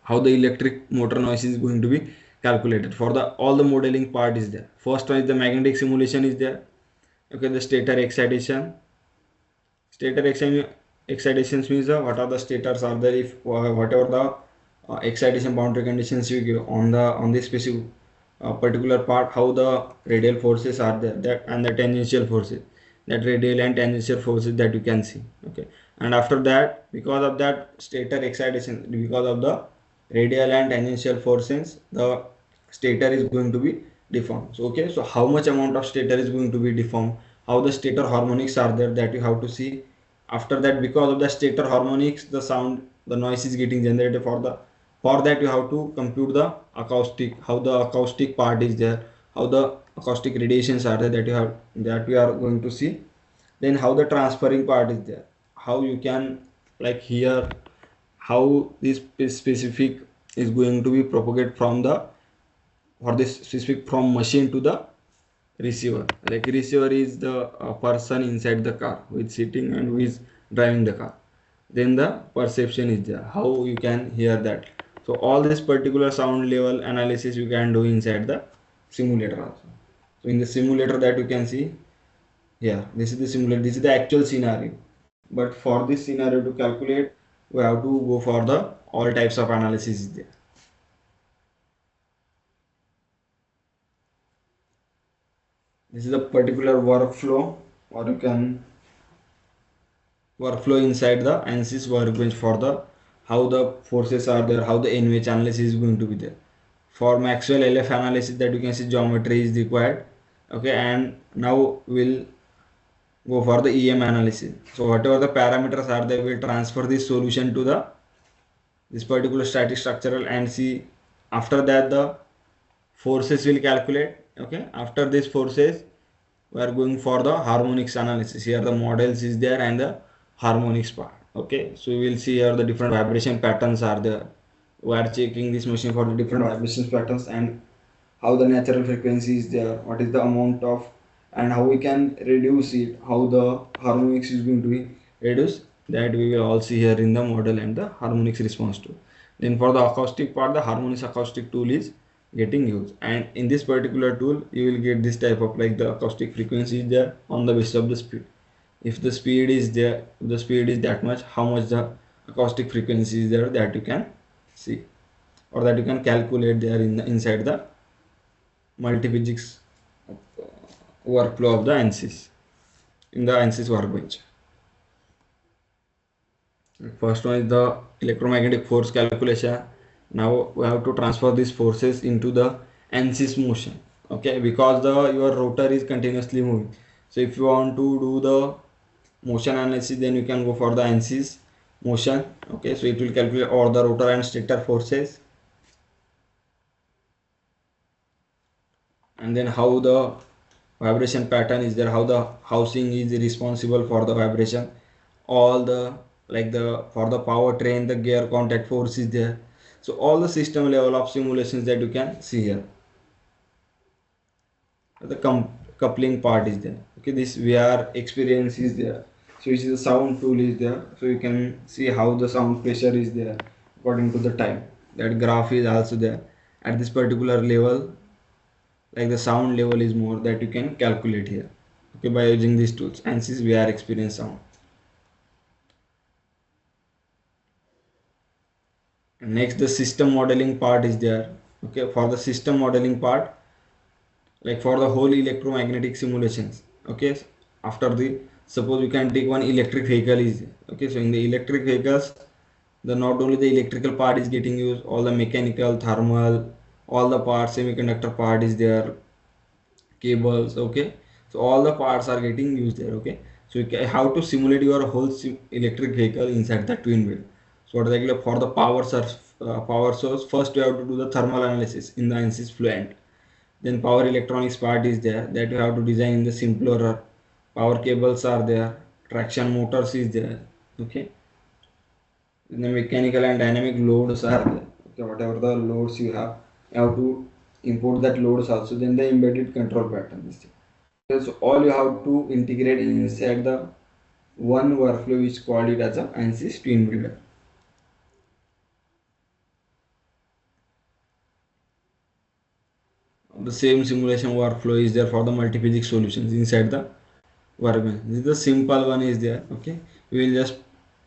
how the electric motor noise is going to be calculated. For the all the modeling part is there. First one is the magnetic simulation is there. Okay, the stator excitation. Excitations means what are the stators are there, if whatever the excitation boundary conditions you give on this specific particular part, how the radial forces are there, that and the tangential forces, that radial and tangential forces that you can see. Okay, and after that, because of that stator excitation, because of the radial and tangential forces, the stator is going to be deformed. So okay, so how much amount of stator is going to be deformed, how the stator harmonics are there, that you have to see. After that, because of the stator harmonics, the sound, the noise is getting generated. For that you have to compute the acoustic, how the acoustic part is there, how the acoustic radiations are there, that we are going to see. Then how the transferring part is there, how you can like hear how this specific is going to be propagated from the, or this specific from machine to the receiver. Like receiver is the person inside the car who is sitting and who is driving the car. Then the perception is there, how you can hear that. So all this particular sound level analysis you can do inside the simulator also. So in the simulator that you can see here, this is the simulator, this is the actual scenario. But for this scenario to calculate, we have to go for the all types of analysis is there. This is a particular workflow, or you can workflow inside the ANSYS workbench for the how the forces are there, how the NVH analysis is going to be there. For Maxwell LF analysis, that you can see geometry is required. Okay, and now we'll go for the EM analysis. So whatever the parameters are there, we'll transfer this solution to the this particular static structural and see. After that the forces will calculate. Okay, after this forces we are going for the harmonics analysis. Here the models is there and the harmonics part. Okay, so we will see here the different vibration patterns are there. We are checking this machine for the different vibration patterns and how the natural frequency is there, what is the amount of, and how we can reduce it, how the harmonics is going to be reduced, that we will all see here in the model and the harmonics response tool. Then for the acoustic part, the harmonics acoustic tool is getting used, and in this particular tool you will get this type of like the acoustic frequency is there on the basis of the speed. If the speed is there, if the speed is that much, how much the acoustic frequency is there, that you can see, or that you can calculate there in the inside the multiphysics workflow of the ANSYS in the ANSYS workbench. First one is the electromagnetic force calculation. Now we have to transfer these forces into the ANSYS motion. Okay, because the your rotor is continuously moving. So if you want to do the motion analysis, then you can go for the ANSYS motion. Okay, so it will calculate all the rotor and stator forces, and then how the vibration pattern is there, how the housing is responsible for the vibration, all the like the for the powertrain the gear contact force is there. So all the system level of simulations that you can see here. The coupling part is there. Okay, this VR experience is there. So which is the sound tool is there, so you can see how the sound pressure is there according to the time. That graph is also there at this particular level, like the sound level is more, that you can calculate here. Okay, by using these tools. ANSYS VR experience sound. Next, the system modeling part is there. Okay, for the system modeling part, like for the whole electromagnetic simulations. Okay, after the, suppose you can take one electric vehicle is, okay, so in the electric vehicles, the not only the electrical part is getting used, all the mechanical, thermal, all the parts, semiconductor part is there, cables. Okay, so all the parts are getting used there. Okay, so you can, how to simulate your whole electric vehicle inside the twin wheel. So exactly for the power source, first you have to do the thermal analysis in the ANSYS fluent. Then power electronics part is there, that you have to design in the simpler. Power cables are there, traction motors is there. Okay, the mechanical and dynamic loads are there. Okay, whatever the loads you have to import that loads also. Then the embedded control pattern is there. Okay, so all you have to integrate inside the one workflow which called it as a ANSYS twin builder. The same simulation workflow is there for the multiphysics solutions inside the workbench. This is the simple one is there. Okay, we will just,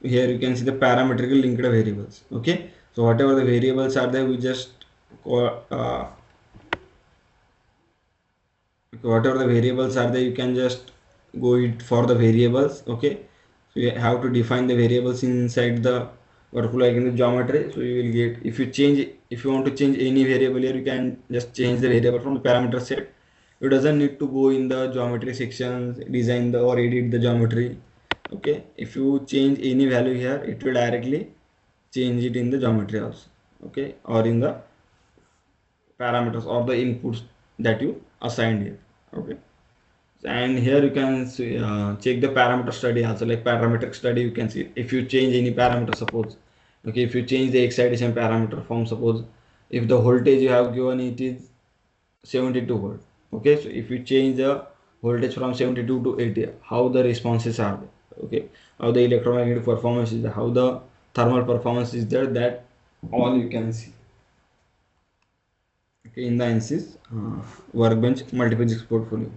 here you can see the parametrical linked variables. Okay, so whatever the variables are there, we just call, whatever the variables are there, you can just go it for the variables. Okay, so you have to define the variables inside the workflow like in the geometry. So you will get, if you change, if you want to change any variable here, you can just change the variable from the parameter set. You doesn't need to go in the geometry sections, design the or edit the geometry. Okay, if you change any value here, it will directly change it in the geometry also. Okay, or in the parameters or the inputs that you assigned here. Okay, and here you can see, check the parameter study also, like parametric study. You can see if you change any parameter, suppose, okay, if you change the excitation parameter from, suppose if the voltage you have given it is 72 volt. Okay, so if you change the voltage from 72 to 80, how the responses are there. Okay, how the electromagnetic performance is there, how the thermal performance is there, that all you can see. Okay, in the ANSYS workbench multiphysics portfolio.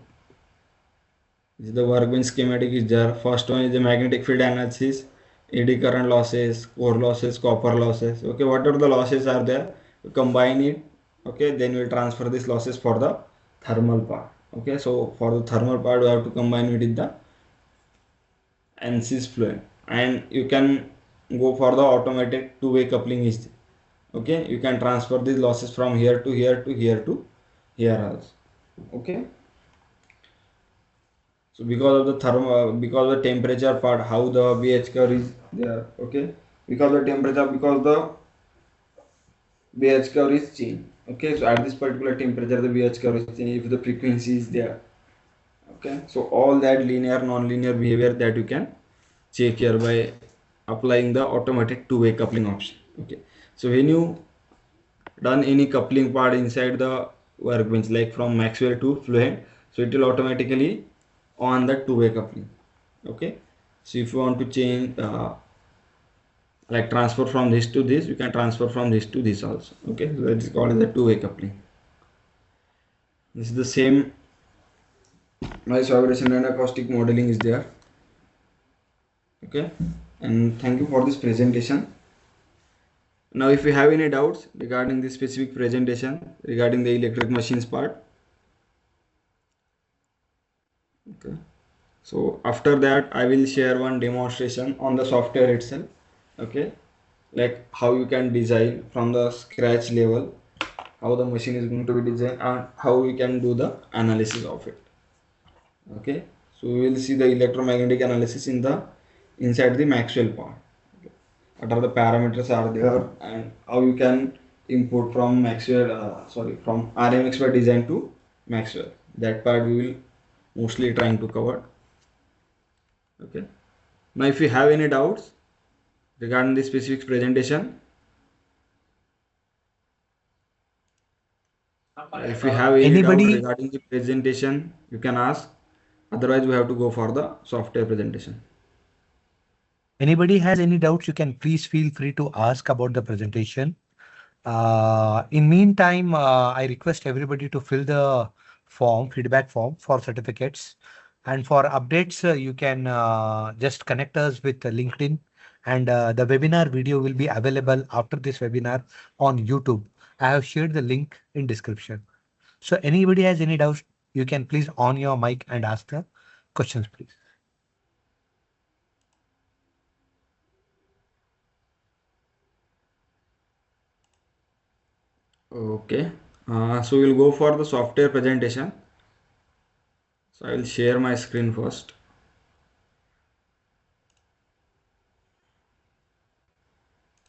This is the workbench schematic is there. First one is the magnetic field analysis, eddy current losses, core losses, copper losses. Okay, whatever the losses are there, you combine it. Okay, then we'll transfer these losses for the thermal part. Okay, so for the thermal part, we have to combine it with the ANSYS fluent, and you can go for the automatic two-way coupling is there. Okay, you can transfer these losses from here to here to here to here also. Okay, so because of the thermal, because of the temperature part, how the BH curve is there. Okay, because of the temperature, because the BH curve is changed. Okay, so at this particular temperature, the BH curve is changed if the frequency is there. Okay, so all that linear, non-linear behavior that you can check here by applying the automatic two-way coupling option. Okay, so when you done any coupling part inside the workbench, like from Maxwell to Fluent, so it will automatically on the two-way coupling. Okay, so if you want to change, like transfer from this to this, you can transfer from this to this also. Okay, so that is called as the two-way coupling. This is the same noise vibration and acoustic modeling is there. Okay, and thank you for this presentation. Now if you have any doubts regarding this specific presentation regarding the electric machines part. Okay, so after that I will share one demonstration on the software itself. Okay, like how you can design from the scratch level, how the machine is going to be designed, and how we can do the analysis of it. Okay, so we will see the electromagnetic analysis in the inside the Maxwell part. Okay, what are the parameters are there, and how you can input from Maxwell, from RMX design to Maxwell. That part we will mostly trying to cover. Okay, now if you have any doubts regarding this specific presentation, if you have any doubt Anybody regarding the presentation, you can ask. Otherwise, we have to go for the software presentation. anybody has any doubts, you can please feel free to ask about the presentation. In meantime, I request everybody to fill the form, feedback form for certificates. And for updates, you can just connect us with LinkedIn And the webinar video will be available after this webinar on YouTube. I have shared the link in description. So anybody has any doubts, you can please on your mic and ask the questions, please. Okay. So we'll go for the software presentation. So I will share my screen first.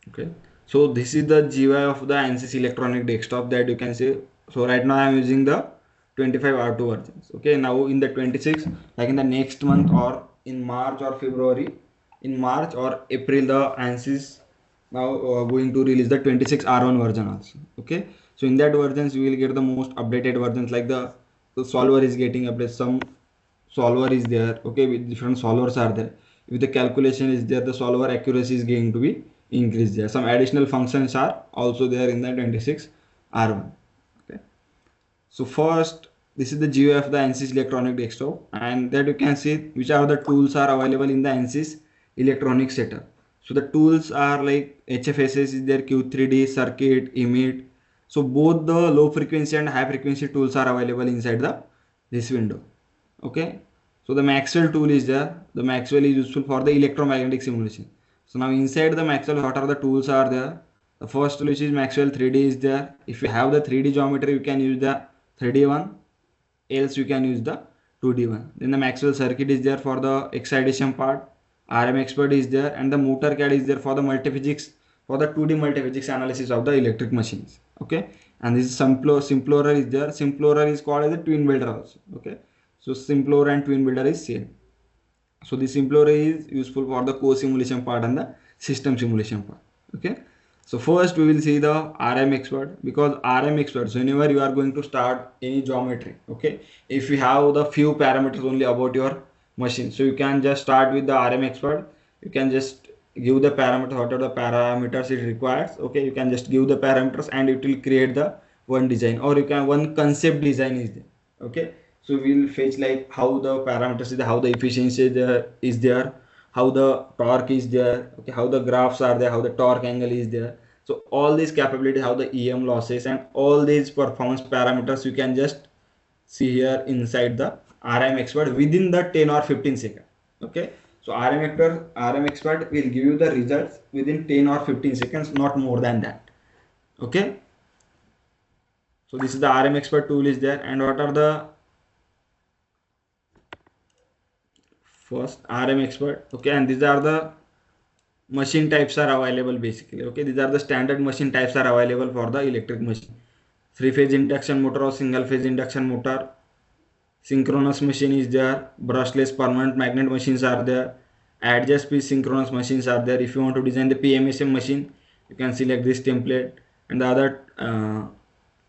Okay, so this is the GUI of the ANSYS electronic desktop that you can see. So right now I am using the 25 R2 versions. Okay, now in the 26, like in the next month or in March or February, in March or April, the ANSYS now going to release the 26 R1 version also. Okay, so in that versions you will get the most updated versions, like the solver is getting updated, some solver is there. Okay, with different solvers are there. If the calculation is there, the solver accuracy is going to be increased there. Some additional functions are also there in the 26 R1. Okay, so first, this is the GUI of the ANSYS electronic desktop, and that you can see which are the tools are available in the ANSYS electronic setup. So the tools are like HFSS is there, Q3D, circuit, emit. So both the low frequency and high frequency tools are available inside the this window. Okay, so the Maxwell tool is there. The Maxwell is useful for the electromagnetic simulation. So now inside the Maxwell, what are the tools are there? The first tool, which is Maxwell 3D, is there. If you have the 3D geometry, you can use the 3D one, else you can use the 2D one. Then the Maxwell circuit is there for the excitation part. RM expert is there, and the motor CAD is there for the multiphysics, for the 2D multiphysics analysis of the electric machines. Okay, and this is Simplorer is there. Simplorer is called as a twin builder also. Okay, so Simplorer and twin builder is same. So this Simplorer is useful for the co-simulation part and the system simulation part. Okay, so first we will see the RM expert, because RM experts, whenever you are going to start any geometry, okay, if you have the few parameters only about your machine, so you can just start with the RM expert. You can just give the parameter, what are the parameters it requires. Okay, you can just give the parameters and it will create the one design, or you can one concept design is there. Okay, so we'll fetch like how the parameters is there, how the efficiency is there, how the torque is there. Okay, how the graphs are there, how the torque angle is there. So all these capability, how the EM losses and all these performance parameters you can just see here inside the RM expert within the 10 or 15 seconds. Okay, so RM expert will give you the results within 10 or 15 seconds, not more than that. Okay, so this is the RM expert tool is there. And what are the first RM expert? Okay, and these are the machine types are available basically. Okay, these are the standard machine types are available for the electric machine. Three phase induction motor or single phase induction motor, synchronous machine is there, brushless permanent magnet machines are there, adjust piece synchronous machines are there. If you want to design the PMSM machine, you can select this template. And the other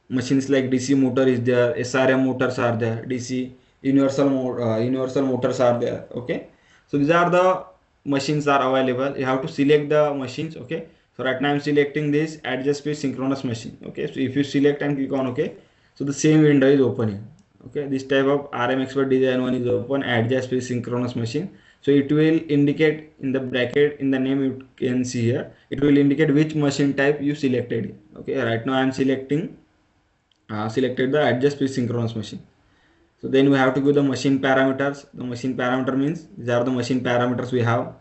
machines like DC motor is there, SRM motors are there, DC universal motors are there. Okay, so these are the machines are available. You have to select the machines. Okay, so right now I'm selecting this adjust speed synchronous machine. Okay, so if you select and click on OK, so the same window is opening. Okay, this type of RM expert design one is open, adjust speed synchronous machine. So it will indicate in the bracket in the name, you can see here, it will indicate which machine type you selected. Okay, right now I'm selected the adjust speed synchronous machine. So then we have to give the machine parameters. The machine parameter means these are the machine parameters we have.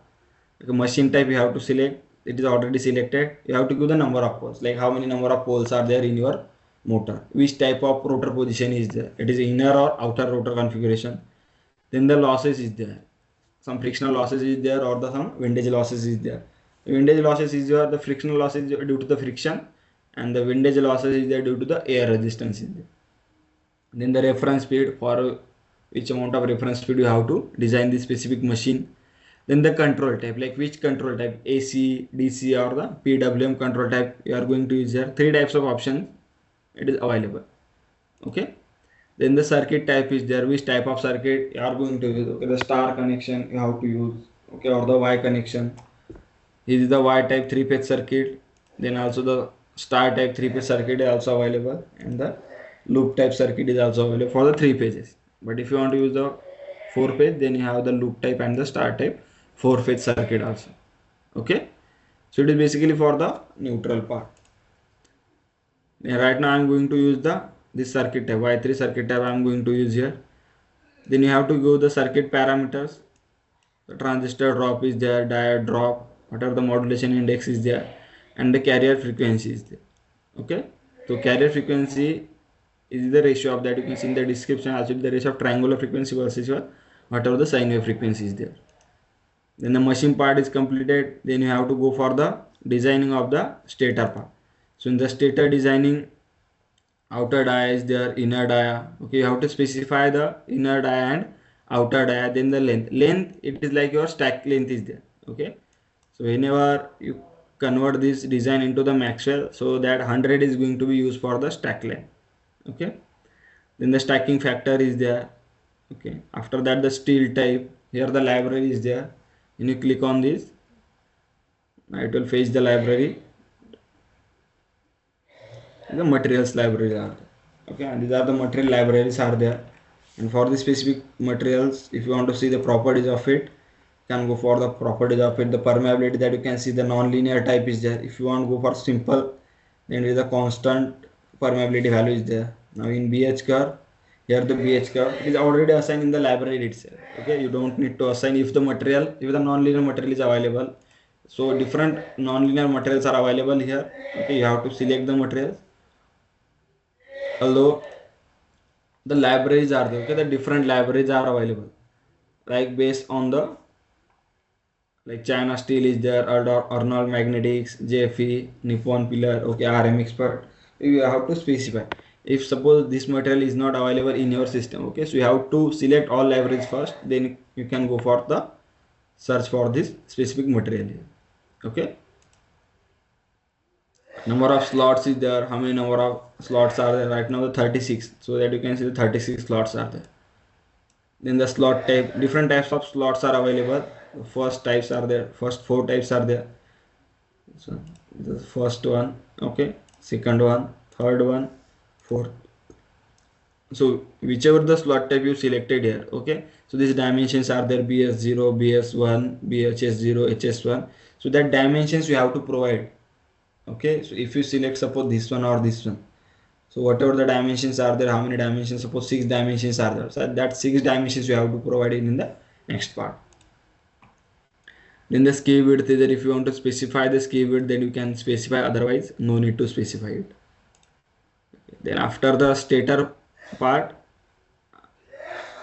Like a machine type you have to select, it is already selected. You have to give the number of poles, like how many number of poles are there in your motor, which type of rotor position is there, it is inner or outer rotor configuration. Then the losses is there, some frictional losses is there, or the some windage losses is there. The windage losses is your, the frictional losses due to the friction, and the windage losses is there due to the air resistance is there. Then the reference speed, for which amount of reference speed you have to design this specific machine. Then the control type, like which control type, AC, DC, or the PWM control type you are going to use here. Three types of options it is available. Okay, then the circuit type is there, which type of circuit you are going to use. Okay, the star connection you have to use. Okay, or the Y connection. This is the Y type 3-phase circuit. Then also the star type 3-phase circuit is also available, and the loop type circuit is also available for the 3 phases. But if you want to use the 4 phase, then you have the loop type and the star type 4-phase circuit also. Okay, so it is basically for the neutral part. Right now I'm going to use this circuit type Y3 circuit type I'm going to use here. Then you have to go the circuit parameters. The transistor drop is there, diode drop, whatever the modulation index is there, and the carrier frequency is there. Okay, so carrier frequency is the ratio of that, you can see in the description also, the ratio of triangular frequency versus your whatever the sine wave frequency is there. Then the machine part is completed. Then you have to go for the designing of the stator part. So in the stator designing, outer dia is there, inner dia. Okay, you have to specify the inner dia and outer dia. Then the length it is like your stack length is there. Okay, so whenever you convert this design into the Maxwell, so that 100 is going to be used for the stack length. Okay, then the stacking factor is there. Okay, after that the steel type, here the library is there. When you click on this, it will fetch the library. The materials library are there. Okay, and these are the material libraries are there. And for the specific materials, if you want to see the properties of it, you can go for the properties of it. The permeability, that you can see the non-linear type is there. If you want to go for simple, then it is a constant permeability value is there. Now in BH curve, here the BH curve, it is already assigned in the library itself. Okay, you don't need to assign if the material, if the non-linear material is available. So different non-linear materials are available here. Okay, you have to select the materials. Although the libraries are there, okay, the different libraries are available, like based on the, like China steel is there, Arnold magnetics, JFE, Nippon pillar, okay, RM expert. You have to specify if suppose this material is not available in your system. Okay, so you have to select all libraries first, then you can go for the search for this specific material here. Okay, number of slots is there, how many number of slots are there? Right now the 36, so that you can see the 36 slots are there. Then the slot type, different types of slots are available. The first types are there, first four types are there. So the first one, okay, second one, third one, fourth. So whichever the slot type you selected here, okay, so these dimensions are there, BS0, BS1, BHS0, HS1. So that dimensions you have to provide. Okay, so if you select suppose this one or this one, so whatever the dimensions are there, how many dimensions, suppose 6 dimensions are there, so that 6 dimensions you have to provide it in the next part. Then the skew width is there, if you want to specify the skew width, then you can specify, otherwise no need to specify it. Then after the stator part,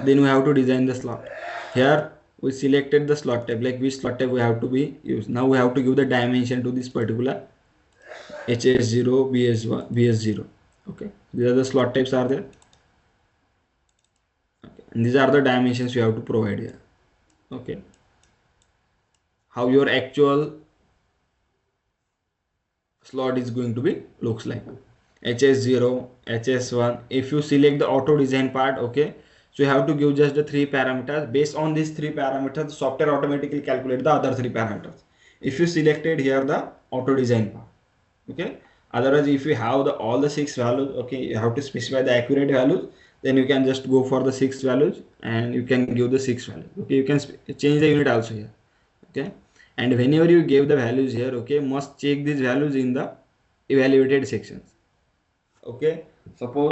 then we have to design the slot. Here we selected the slot type, like which slot type we have to be used. Now we have to give the dimension to this particular HS0, BS1, BS0. Okay, these are the slot types are there. Okay, and these are the dimensions you have to provide here. Okay, how your actual slot is going to be looks like. HS0, HS1. If you select the auto design part, okay, so you have to give just the 3 parameters. Based on these 3 parameters, the software automatically calculate the other 3 parameters. If you selected here the auto design part, okay, otherwise if you have the all the 6 values, okay, you have to specify the accurate values, then you can just go for the 6 values and you can give the 6 values. Okay, you can change the unit also here. Okay, and whenever you give the values here, okay, must check these values in the evaluated sections. Okay, suppose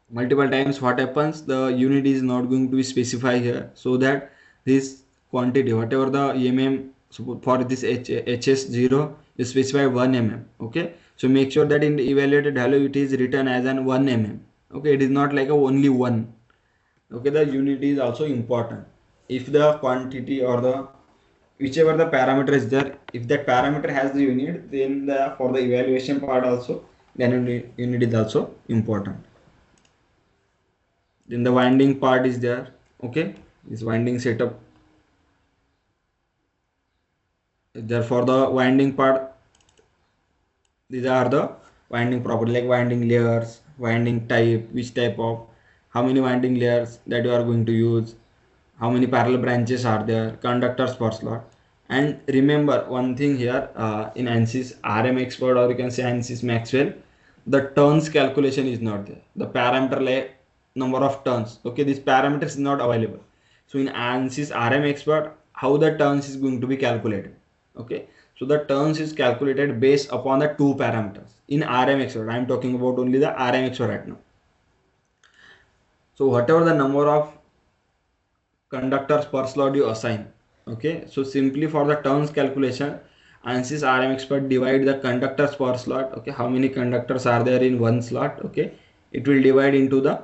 multiple times what happens, the unit is not going to be specified here, so that this quantity whatever the so for this HS0 you specify 1 mm. Okay, so make sure that in the evaluated value it is written as an 1 mm. Okay, it is not like a only 1. Okay, the unit is also important. If the quantity or the whichever the parameter is there, if that parameter has the unit, then the for the evaluation part also, then unit is also important. Then the winding part is there. Okay, this winding setup is there. For the winding part, these are the winding property, like winding layers, winding type, which type of, how many winding layers that you are going to use, how many parallel branches are there, conductors per slot. And remember one thing here, in ANSYS RM expert, or you can say ANSYS Maxwell, the turns calculation is not there, the parameter like number of turns. Okay, this parameter is not available. So in ANSYS RM expert, how the turns is going to be calculated, Okay, so the turns is calculated based upon the two parameters in RMX. I am talking about only the RMX right now. So whatever the number of conductors per slot you assign, okay, so simply for the turns calculation, ANSYS RM expert divide the conductors per slot. Okay, how many conductors are there in one slot? Okay, it will divide into the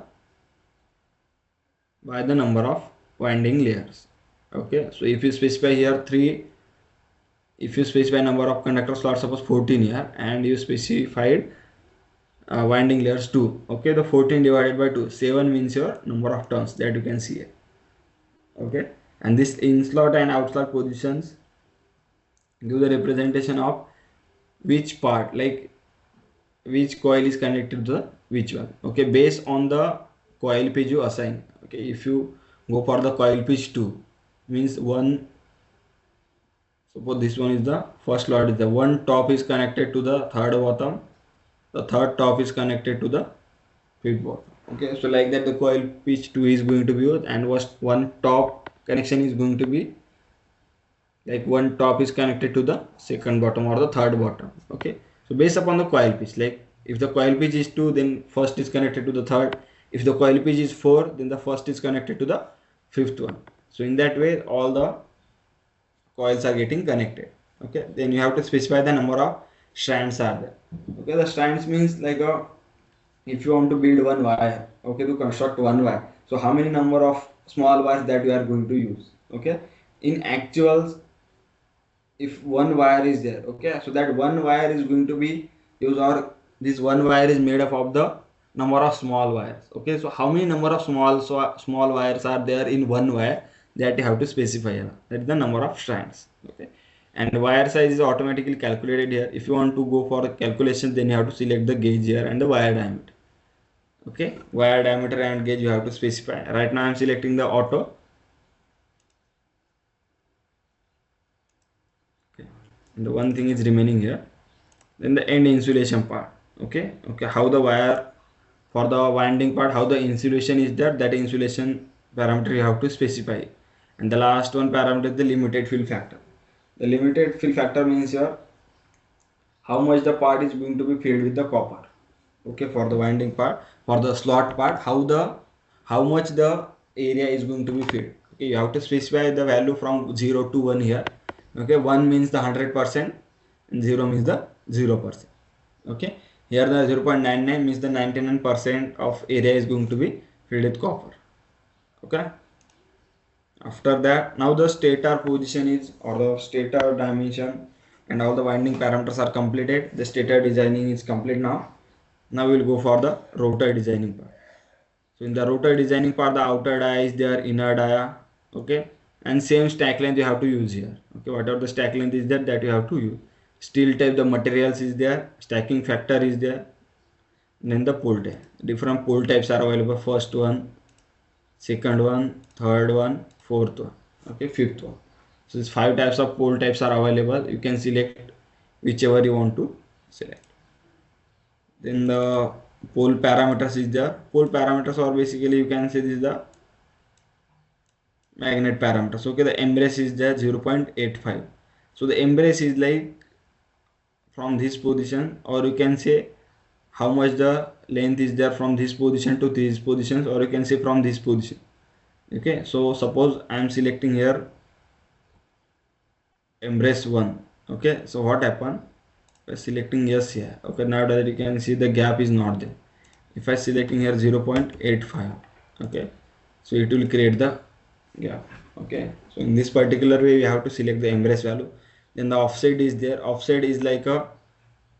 by the number of winding layers. Okay, so if you specify here 3, if you specify number of conductor slots, suppose 14 here, and you specified winding layers 2. Okay, the 14 divided by 2, 7 means your number of turns that you can see here. Okay, and this in slot and out slot positions give the representation of which part, like which coil is connected to the which one. Okay, based on the coil pitch you assign. Okay, if you go for the coil pitch 2, means one, suppose this one is the first slot, is the one top is connected to the third bottom, the third top is connected to the fifth bottom. Okay, so like that the coil pitch 2 is going to be used, and one top connection is going to be like one top is connected to the second bottom or the third bottom. Okay, so based upon the coil pitch, like if the coil pitch is 2, then first is connected to the third. If the coil pitch is 4, then the first is connected to the fifth one. So in that way all the coils are getting connected. Okay, then you have to specify the number of strands are there. Okay, the strands means like a, if you want to build one wire, okay, to construct one wire, so how many number of small wires that you are going to use. Okay, in actuals, if one wire is there, okay, so that one wire is going to be used, or this one wire is made up of the number of small wires. Okay, so how many number of small wires are there in one wire, that you have to specify here. That is the number of strands. Okay, and wire size is automatically calculated here. If you want to go for calculation, then you have to select the gauge here and the wire diameter. Okay, wire diameter and gauge you have to specify. Right now I am selecting the auto. Okay, and the one thing is remaining here. Then the end insulation part. Okay, how the wire, for the winding part, how the insulation is there, that insulation parameter you have to specify. And the last one parameter is the limited fill factor. The limited fill factor means here how much the part is going to be filled with the copper. Okay, for the winding part, for the slot part, how much the area is going to be filled. Okay, you have to specify the value from 0 to 1 here. Okay, 1 means the 100% and 0 means the 0%. Okay, here the 0.99 means the 99% of area is going to be filled with copper. Okay, after that, now the stator position is, or the stator dimension and all the winding parameters are completed. The stator designing is complete now. Now we will go for the rotor designing part. So in the rotor designing part, the outer dia is there, inner dia. Okay, and same stack length you have to use here. Okay, whatever the stack length is there, that you have to use. Steel type, the materials is there, stacking factor is there. Then the pole type, different pole types are available. First one, second one, third one, fourth one, okay, fifth one. So these 5 types of pole types are available. You can select whichever you want to select. Then the pole parameters is there. Pole parameters, or basically you can say this is the magnet parameters. Okay, the embrace is there 0.85. So the embrace is like from this position, or you can say how much the length is there from this position to these positions, or you can say from this position. Okay, so suppose I am selecting here embrace 1. Okay, so what happened by selecting yes here. Okay, now that you can see the gap is not there. If I selecting here 0.85, okay, so it will create the gap. Okay, so in this particular way we have to select the embrace value. Then the offset is there. Offset is like a,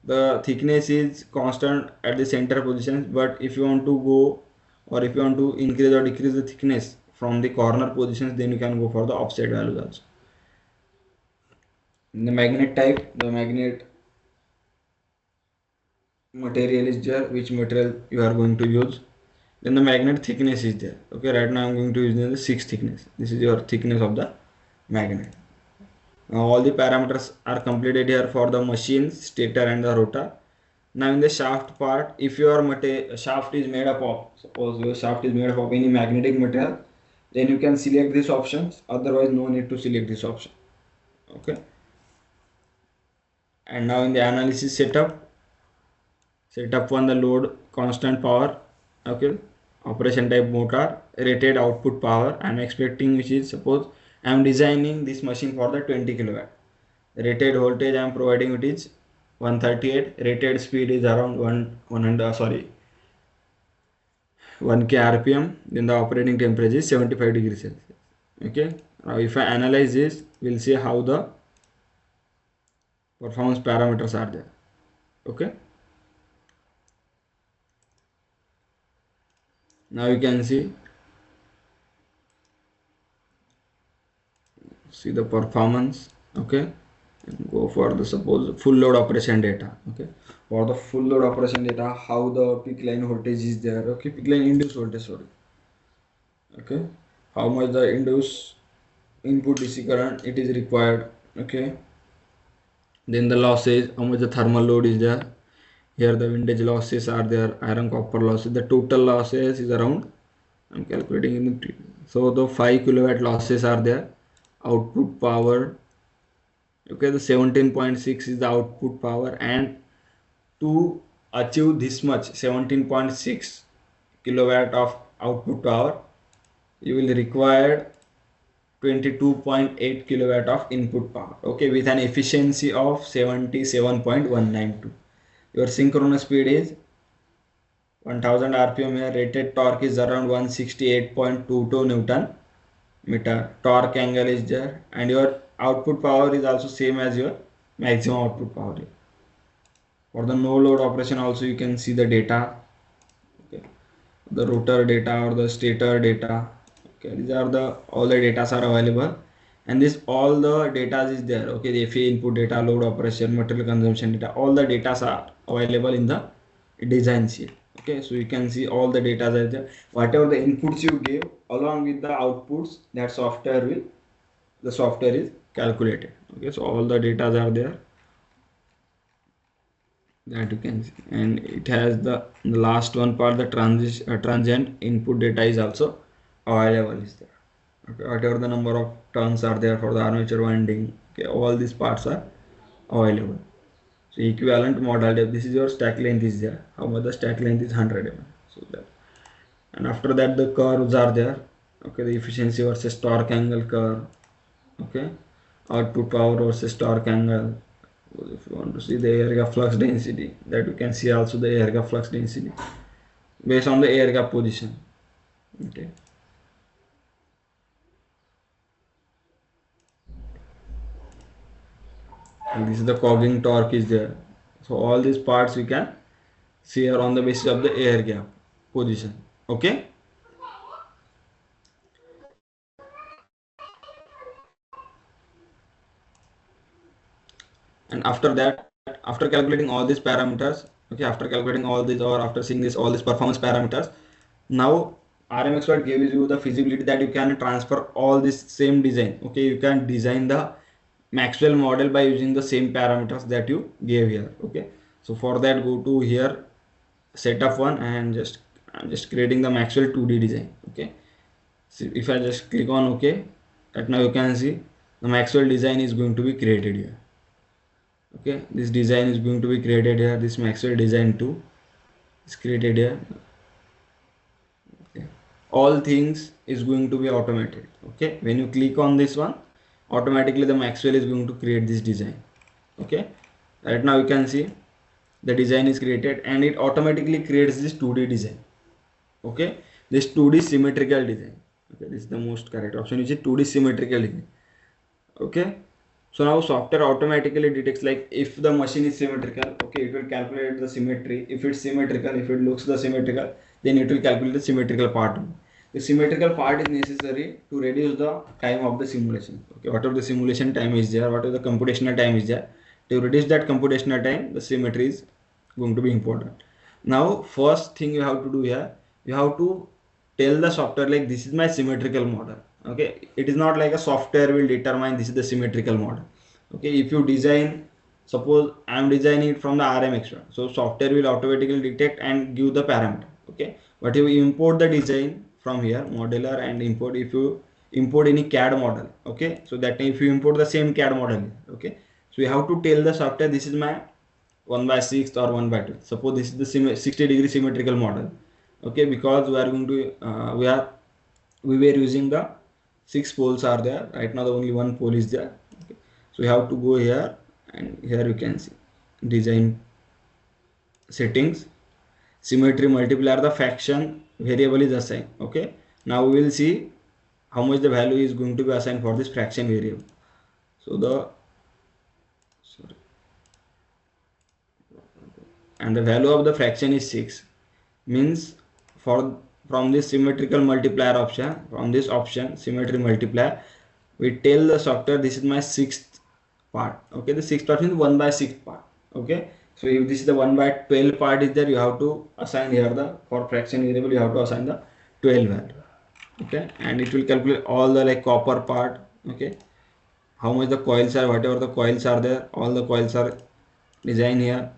the thickness is constant at the center position, but if you want to go, or if you want to increase or decrease the thickness from the corner positions, then you can go for the offset values also. In the magnet type, the magnet material is there, which material you are going to use. Then the magnet thickness is there. Okay, right now I am going to use the 6 thickness. This is your thickness of the magnet. Now all the parameters are completed here for the machines, stator and the rotor. Now in the shaft part, if your shaft is made up of, suppose your shaft is made up of any magnetic material, then you can select these options. Otherwise no need to select this option. Okay, And now in the analysis setup one, the load constant power, okay, operation type motor, rated output power I'm expecting, which is, suppose I'm designing this machine for the 20 kilowatt. Rated voltage I'm providing it is 138, rated speed is around 1k rpm, then the operating temperature is 75 degrees Celsius. Okay, now if I analyze this, we'll see how the performance parameters are there. Okay, now you can see the performance. Okay, and go for the, suppose, full load operation data. Okay, for the full load operation data, how the peak line voltage is there. Okay, peak line induced voltage, sorry. Okay, how much the induced input DC current it is required. Okay, then the losses, how much the thermal load is there. Here the windage losses are there, iron copper losses. The total losses is around, I'm calculating in the, so the 5 kilowatt losses are there. Output power, okay, the 17.6 is the output power, and to achieve this much 17.6 kilowatt of output power, you will require 22.8 kilowatt of input power, okay, with an efficiency of 77.192. Your synchronous speed is 1000 rpm here, rated torque is around 168.22 newton meter, torque angle is there, and your output power is also same as your maximum output power. For the no load operation also you can see the data. Okay, the rotor data or the stator data. Okay, these are the, all the data are available, and this all the data is there. Okay, the FA input data, load operation, material consumption data, all the data are available in the design sheet. Okay, so you can see all the data are there. Whatever the inputs you give along with the outputs, that software will, the software is calculated. Okay, so all the data are there, that you can see, and it has the last one part, the transient input data is also available is there. Okay, whatever the number of turns are there for the armature winding, okay, all these parts are available. So equivalent model depth, this is your stack length is there, how much the stack length is 100 mm. So that, and after that the curves are there. Okay, the efficiency versus torque angle curve. Okay, output power versus torque angle. If you want to see the air gap flux density, that you can see also the air gap flux density based on the air gap position. Okay, and this is the cogging torque is there. So all these parts you can see here on the basis of the air gap position. Okay, and after that, after calculating all these parameters, okay, after calculating all these, or after seeing this all these performance parameters, now RMXpert gives you the feasibility that you can transfer all this same design. Okay, you can design the Maxwell model by using the same parameters that you gave here. Okay, so for that, go to here, setup one, and I'm just creating the Maxwell 2D design. Okay, so if I just click on OK, that now you can see the Maxwell design is going to be created here. Okay, this design is going to be created here, this Maxwell design 2 is created here. Okay, all things is going to be automated. Okay, when you click on this one, automatically the Maxwell is going to create this design. Okay, right now you can see the design is created, and it automatically creates this 2D design. Okay, this 2D symmetrical design. Okay, this is the most correct option, which is 2D symmetrical design. Okay, so now software automatically detects, like if the machine is symmetrical, okay, it will calculate the symmetry. If it's symmetrical, if it looks the symmetrical, then it will calculate the symmetrical part. The symmetrical part is necessary to reduce the time of the simulation. Okay, whatever the simulation time is there, whatever the computational time is there, to reduce that computational time, the symmetry is going to be important. Now first thing you have to do here, you have to tell the software like this is my symmetrical model. Okay, it is not like a software will determine this is the symmetrical model. Okay, if you design, suppose I am designing it from the RMX one, so software will automatically detect and give the parameter. Okay, but if you import the design from here, modeler, and if you import any CAD model, okay, so that if you import the same CAD model, okay, So you have to tell the software this is my 1 by 6 or 1 by 2. Suppose this is the 60-degree symmetrical model. Okay, because we are going to we were using the 6 poles are there. Right now the only one pole is there. Okay. So you have to go here, and here you can see design settings, symmetry multiplier, the fraction variable is assigned. Okay, now we will see how much the value is going to be assigned for this fraction variable. So the sorry, and the value of the fraction is 6, means for from this symmetrical multiplier option, from this option symmetry multiplier, we tell the software this is my sixth part. Okay, the sixth part means 1 by 6 part. Okay, so if this is the 1 by 12 part is there, you have to assign here the, for fraction variable you have to assign the 12 value. Okay, and it will calculate all the like copper part. Okay, how much the coils are, whatever the coils are there, all the coils are designed here.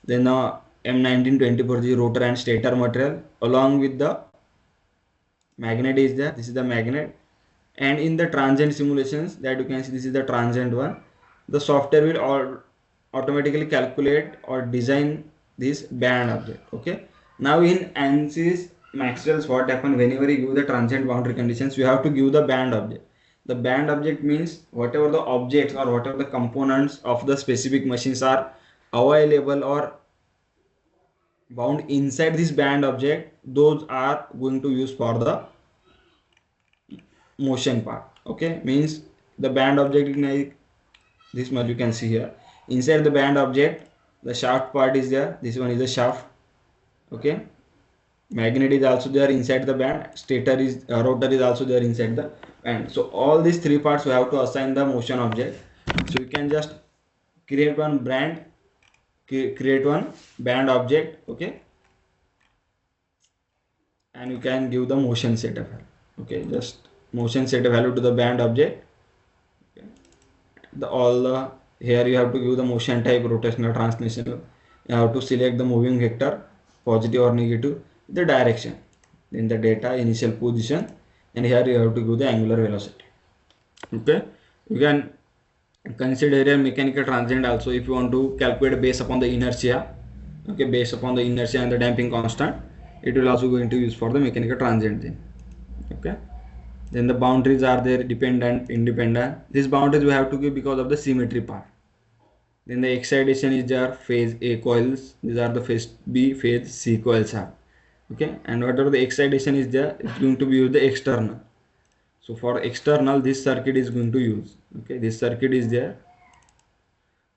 Then M1924 the rotor and stator material along with the magnet is there. This is the magnet, and in the transient simulations that you can see, this is the transient one. The software will all automatically calculate or design this band object. Okay, now in ANSYS Maxwell's, what happen whenever you give the transient boundary conditions, you have to give the band object. The band object means whatever the objects or whatever the components of the specific machines are available or bound inside this band object, those are going to use for the motion part. Okay, means the band object is like this much, you can see here. Inside the band object, the shaft part is there. This one is the shaft. Okay, magnet is also there inside the band. Stator is rotor is also there inside the band. So all these three parts we have to assign the motion object. So you can just create one create one band object. Okay, and you can give the motion setup. Okay, just motion setup value to the band object. Okay. The all the here you have to give the motion type, rotational, translational. You have to select the moving vector, positive or negative, the direction, then the data, initial position, and here you have to give the angular velocity. Okay, you can consider here mechanical transient also if you want to calculate based upon the inertia. Okay, based upon the inertia and the damping constant, it will also going to use for the mechanical transient thing. Okay, then the boundaries are there, dependent, independent. These boundaries we have to give because of the symmetry part. Then the excitation is there, phase A coils, these are the phase B, phase C coils are. Okay, and whatever the excitation is there, it's going to be used the external. So for external, this circuit is going to use. Okay, this circuit is there.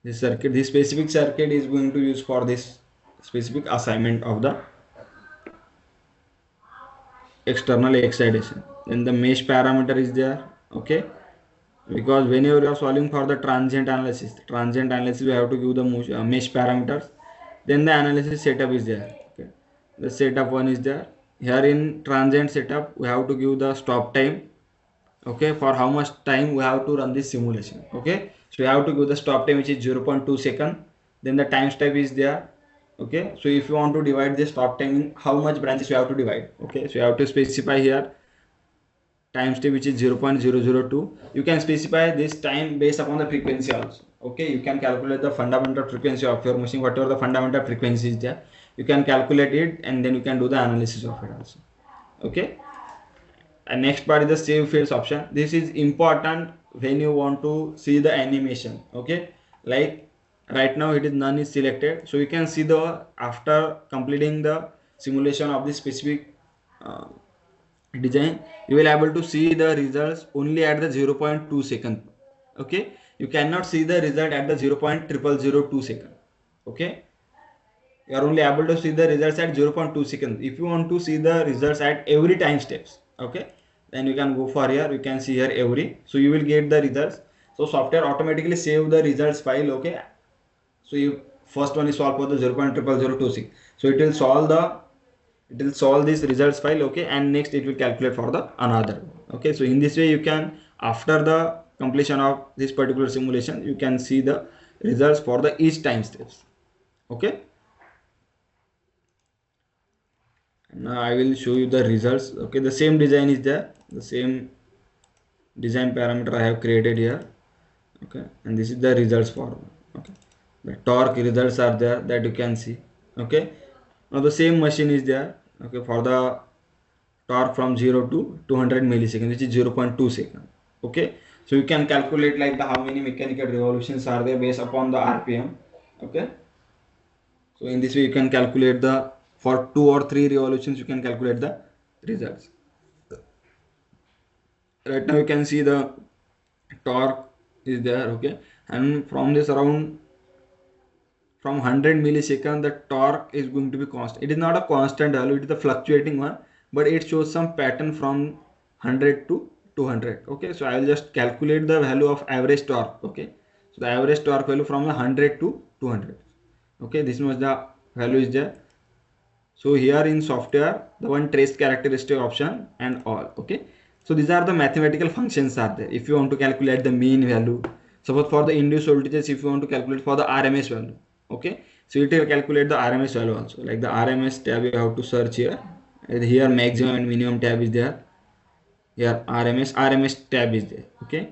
This circuit, this specific circuit is going to use for this specific assignment of the external excitation. Then the mesh parameter is there. Okay, because whenever you are solving for the transient analysis we have to give the mesh parameters. Then the analysis setup is there. Okay, the setup one is there. Here in transient setup we have to give the stop time. Okay, for how much time we have to run this simulation. Okay, so you have to give the stop time which is 0.2 second. Then the time step is there. Okay, so if you want to divide this stop time in how much branches you have to divide. Okay, so you have to specify here time step which is 0.002. You can specify this time based upon the frequency also. Okay, you can calculate the fundamental frequency of your machine, whatever the fundamental frequency is there, you can calculate it, and then you can do the analysis of it also. Okay, and next part is the save fields option. This is important when you want to see the animation. Okay, like right now it is none is selected, so you can see the after completing the simulation of this specific design, you will able to see the results only at the 0.2 second. Okay, you cannot see the result at the 0.0002 second. Okay, you are only able to see the results at 0.2 seconds. If you want to see the results at every time steps, okay, then you can go for here, you can see here every, so you will get the results. So software automatically save the results file. Okay, so you first one is solve for the 0.0026, so it will solve this results file. Okay, and next it will calculate for the another. Okay, so in this way you can, after the completion of this particular simulation, you can see the results for the each time steps. Okay, now I will show you the results. Okay, the same design is there, the same design parameter I have created here. Okay, and this is the results form. Okay, the torque results are there that you can see. Okay, now the same machine is there. Okay, for the torque from 0 to 200 milliseconds, which is 0.2 second. Okay, so you can calculate like the how many mechanical revolutions are there based upon the rpm. Okay, so in this way you can calculate the, for 2 or 3 revolutions you can calculate the results. Right now you can see the torque is there. Okay, and from this around, from 100 millisecond the torque is going to be constant. It is not a constant value, it is a fluctuating one, but it shows some pattern from 100 to 200. Okay, so I will just calculate the value of average torque. Okay, so the average torque value from 100 to 200. Okay, this much the value is there. So here in software, the one trace characteristic option and all. Okay, so these are the mathematical functions are there. If you want to calculate the mean value, suppose for the induced voltages, if you want to calculate for the RMS value. Okay, so it will calculate the RMS value also, like the RMS tab you have to search here, and here maximum and minimum tab is there. Here RMS tab is there. Okay,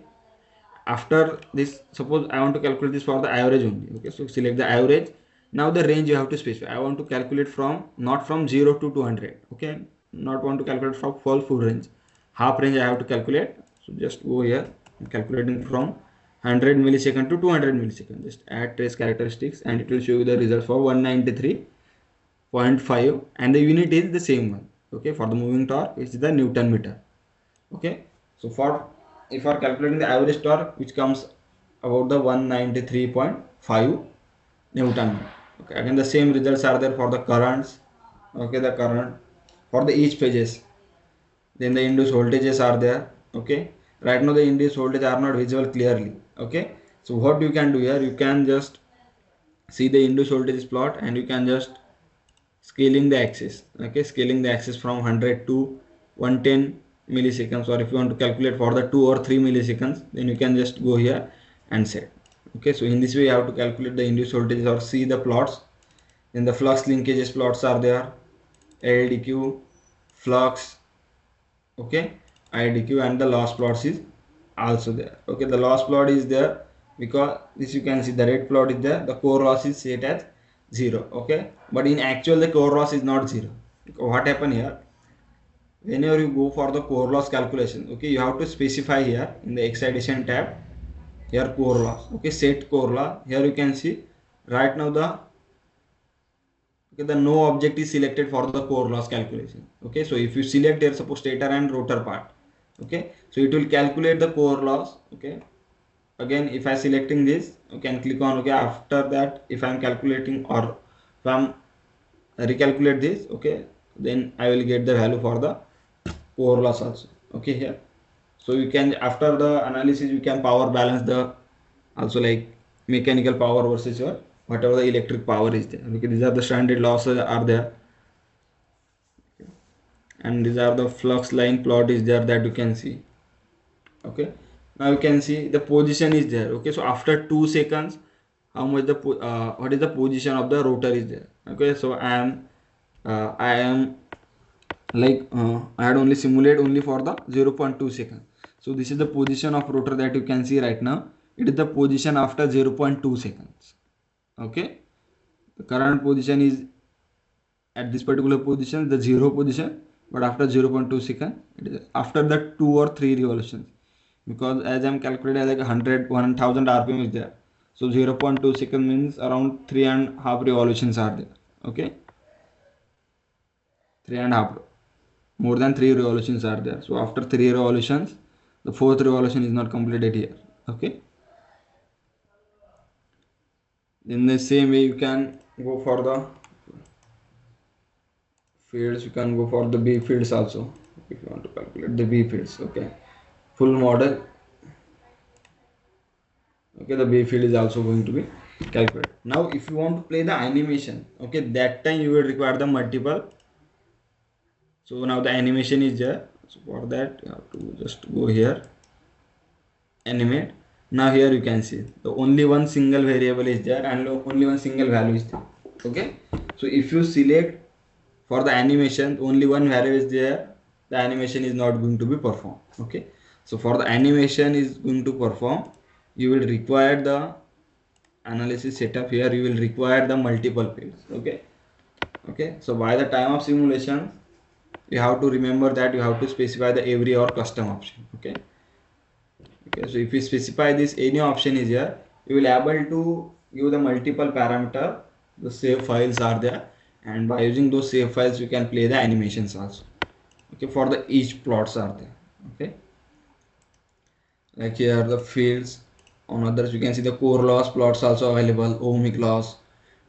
after this, suppose I want to calculate this for the average only. Okay, so select the average. Now the range you have to specify. I want to calculate from, not from 0 to 200. Okay, not want to calculate from full range, half range I have to calculate. So just go here, I'm calculating from 100 millisecond to 200 millisecond. Just add trace characteristics and it will show you the result for 193.5, and the unit is the same one. Okay, for the moving torque it's the Newton meter. Okay, so for, if you are calculating the average torque, which comes about the 193.5 Newton. Okay, again the same results are there for the currents. Okay, the current for the each phases. Then the induced voltages are there. Okay, right now the induced voltage are not visible clearly. Okay, so what you can do here, you can just see the induced voltage plot and you can just scaling the axis. Okay, scaling the axis from 100 to 110 milliseconds, or if you want to calculate for the 2 or 3 milliseconds, then you can just go here and set. Okay, so in this way you have to calculate the induced voltage or see the plots. Then the flux linkages plots are there, LDQ, flux, okay, IDQ, and the loss plots is also there. Okay, the loss plot is there because this you can see the red plot is there, the core loss is set as 0. Okay, but in actual the core loss is not 0. What happened here, whenever you go for the core loss calculation, okay, you have to specify here in the excitation tab, here core loss. Okay, set core loss. Here you can see right now the, okay, the no object is selected for the core loss calculation. Okay, so if you select here suppose stator and rotor part, okay, so it will calculate the core loss. Okay, again if I selecting this, you can click on okay. After that, if I am calculating or if I am recalculate this, okay, then I will get the value for the core loss also. Okay, here, so you can, after the analysis, you can power balance the, also like mechanical power versus your whatever the electric power is there. Okay, these are the standard losses are there, and these are the flux line plot is there that you can see. Okay, now you can see the position is there. Okay, so after 2 seconds, how much the what is the position of the rotor is there. Okay, so I am like I had only simulate only for the 0.2 seconds. So this is the position of rotor that you can see right now. It is the position after 0.2 seconds. Okay, the current position is at this particular position, the 0 position, but after 0.2 second, it is after the 2 or 3 revolutions, because as I am calculating like 1000 rpm is there, so 0.2 second means around 3.5 revolutions are there. Okay, 3.5, more than 3 revolutions are there. So after 3 revolutions, the fourth revolution is not completed here. Okay, in the same way you can go for the fields, you can go for the B fields also if you want to calculate the B fields. Okay, full model. Okay, the B field is also going to be calculated. Now if you want to play the animation, okay, that time you will require the multiple. So now the animation is there, so for that you have to just go here, animate. Now here you can see the only one single variable is there and only one single value is there. Okay, so if you select for the animation only one value is there, the animation is not going to be performed. Okay, so for the animation is going to perform, you will require the analysis setup. Here you will require the multiple fields. Okay, so by the time of simulation you have to remember that you have to specify the every or custom option. Okay, so if you specify this any option is here, you will able to give the multiple parameter. The save files are there, and by using those save files you can play the animations also. Okay, for the each plots are there. Okay, like here the fields. On others you can see the core loss plots also available, ohmic loss,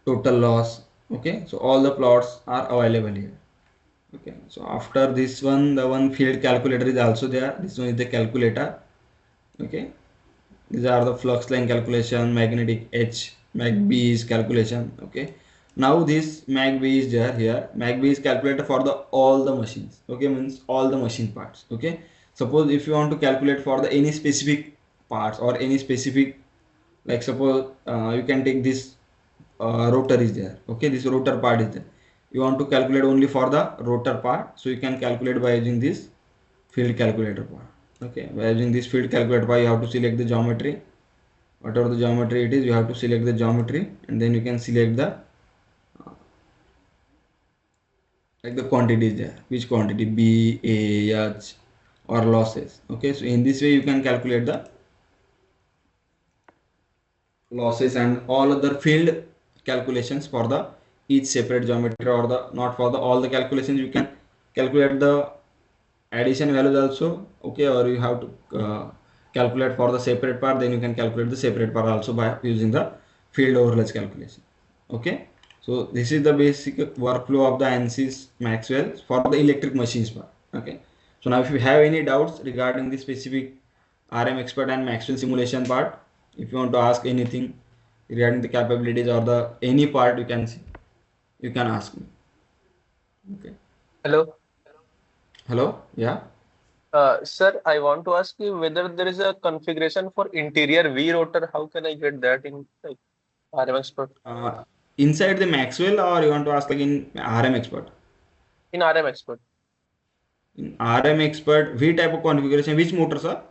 total loss. Okay, so all the plots are available here. Okay, so after this one, the one field calculator is also there. This one is the calculator. Okay, these are the flux line calculation, magnetic H, mag B is calculation. Okay, now this mag B is there here. Mag B is calculated for the all the machines. Okay, means all the machine parts. Okay, suppose if you want to calculate for the any specific parts or any specific, like suppose you can take this rotor is there. Okay, this rotor part is there. You want to calculate only for the rotor part, so you can calculate by using this field calculator part. Okay, by using this field calculator part, you have to select the geometry. Whatever the geometry it is, you have to select the geometry, and then you can select the like the quantities there, which quantity B, A, H or losses. Okay, so in this way you can calculate the losses and all other field calculations for the each separate geometry, or the not for the all the calculations you can calculate the addition values also. Okay, or you have to calculate for the separate part, then you can calculate the separate part also by using the field overlays calculation. Okay, so this is the basic workflow of the ANSYS Maxwell for the electric machines part. Okay, so now if you have any doubts regarding the specific RM expert and Maxwell simulation part, if you want to ask anything regarding the capabilities or the any part, you can ask me. Okay, Hello. hello, yeah. Sir, I want to ask you whether there is a configuration for interior V rotor. How can I get that in like RM Expert? uh, Inside the Maxwell, or you want to ask like in RM expert? In RM Expert. In RM expert, V type of configuration, which motor, sir?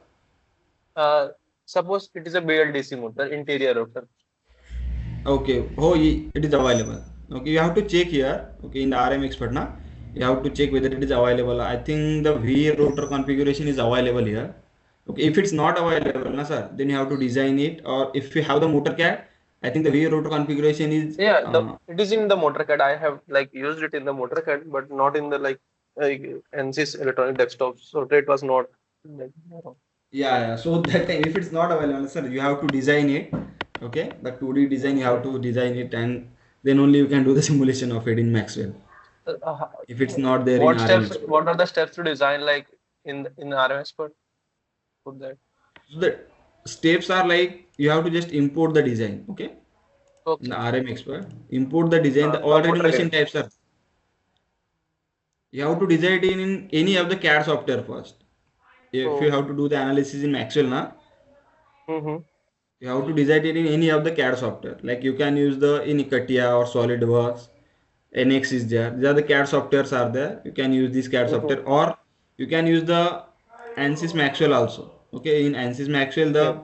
Uh, Suppose it is a BLDC motor, interior rotor. Okay, oh, it is available. Okay, you have to check here. Okay, in the RM expert now, you have to check whether it is available. I think the V rotor configuration is available here. Okay, if it's not available, na sir, then you have to design it. Or if you have the motor CAD, I think the V rotor configuration is Yeah, it is in the motor CAD. I have like used it in the motor CAD, but not in the like ANSYS electronic desktop. So it was not. Like, yeah. So that time, if it's not available, sir, you have to design it. Okay, the 2D design you have to design it, and then only you can do the simulation of it in Maxwell. uh, uh, If it's not there in what RM steps? expert. What are the steps to design like in RM Expert? Put that. So the steps are like you have to just import the design. Okay, in the Okay. RM expert, import the design. The From already motor machine CAD. types are. You have to design it in any of the CAD software first. If you So. have to do the analysis in Maxwell now, Mm-hmm. you have to design it in any of the CAD software. Like you can use the in CATIA or SolidWorks. NX is there. These are the CAD softwares are there. You can use this CAD Mm-hmm. software, or you can use the ANSYS Maxwell also. Okay, in ANSYS Maxwell the Okay.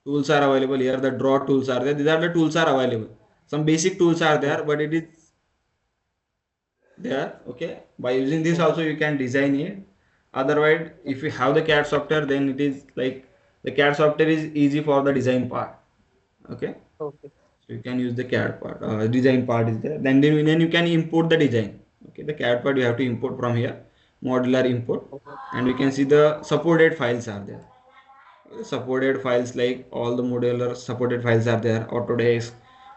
tools are available here. The draw tools are there. These are the tools are available. Some basic tools are Mm-hmm. there, but it is there. Okay, by using this Mm-hmm. also you can design it. Otherwise, if you have the CAD software, then it is like the CAD software is easy for the design part. Okay, Okay. so you can use the CAD part. Design part is there. Then you can import the design. Okay, the CAD part you have to import from here, modular import, Okay. and we can see the supported files are there. Supported files like all the modular supported files are there. Autodesk,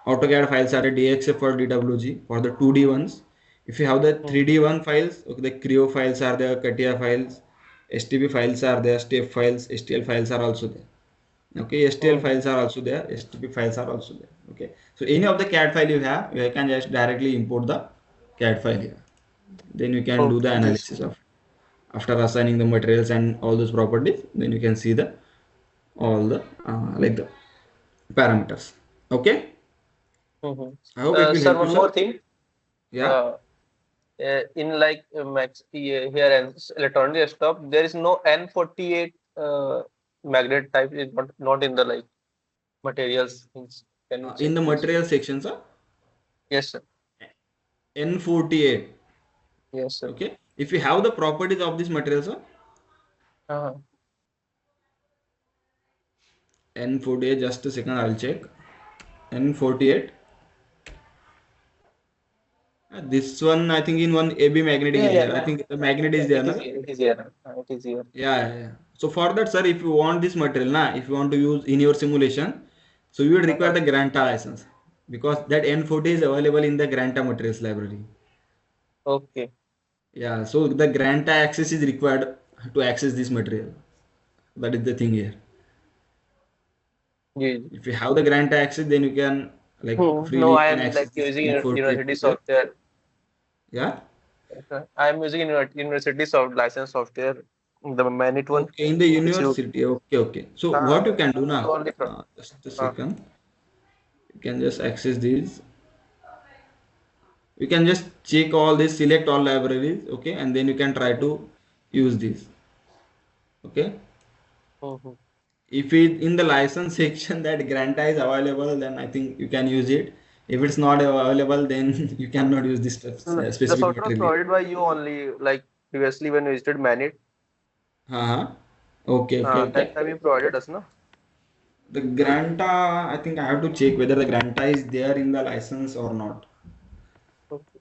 AutoCAD files are there, DXF for DWG for the 2D ones. If you have the Mm-hmm. 3D one files, okay, the Creo files are there, CATIA files, STP files are there, step files, STL files are also there. Okay, STL Mm-hmm. files are also there, STP files are also there. Okay, so any of the CAD file you have, you can just directly import the CAD file here. Then you can do the Okay. This. analysis of after assigning the materials and all those properties. Then you can see the all the like the parameters. Okay, Mm-hmm. I hope it will Sir, help you, one more sir. thing. Yeah. Uh, in Max here and electronic desktop, there is no N48 magnet type is not in the like materials. Can you In check the please? material section, sir, Yes, sir. N48. Yes, sir. Okay. If you have the properties of this material, sir, Uh-huh. N48, just a second, I'll check. N48. This one, I think in one AB magnetic Yeah, is yeah, there. I yeah. think the magnet is Yeah, there, it is na? here. It is here. It is here. Yeah, yeah, yeah. So for that, sir, if you want this material, na, if you want to use in your simulation, so you will require Uh-huh. the Granta license because that N40 is available in the Granta materials library. Okay. Yeah, so the Granta access is required to access this material. That is the thing here. Yes. If you have the Granta access, then you can like No, freely you I can am access like this using N48 university material. software. Yeah. Okay. I am using university license software, the managed one, Okay, in the which you university. Okay, okay. So what you can do it's now? only from. Just a Uh, second. You can just access these. You can just check all this, select all libraries, okay, and then you can try mhm, to use this. Okay. mhm. If it in the license section that Granta is available, then I think you can use it. If it's not available, then you cannot use this The specific software was material. provided by you only, like previously when we visited Manit. Uh-huh. Okay, okay, That okay. time you provided us, no? The Granta, I think I have to check whether the Granta is there in the license or not. Okay.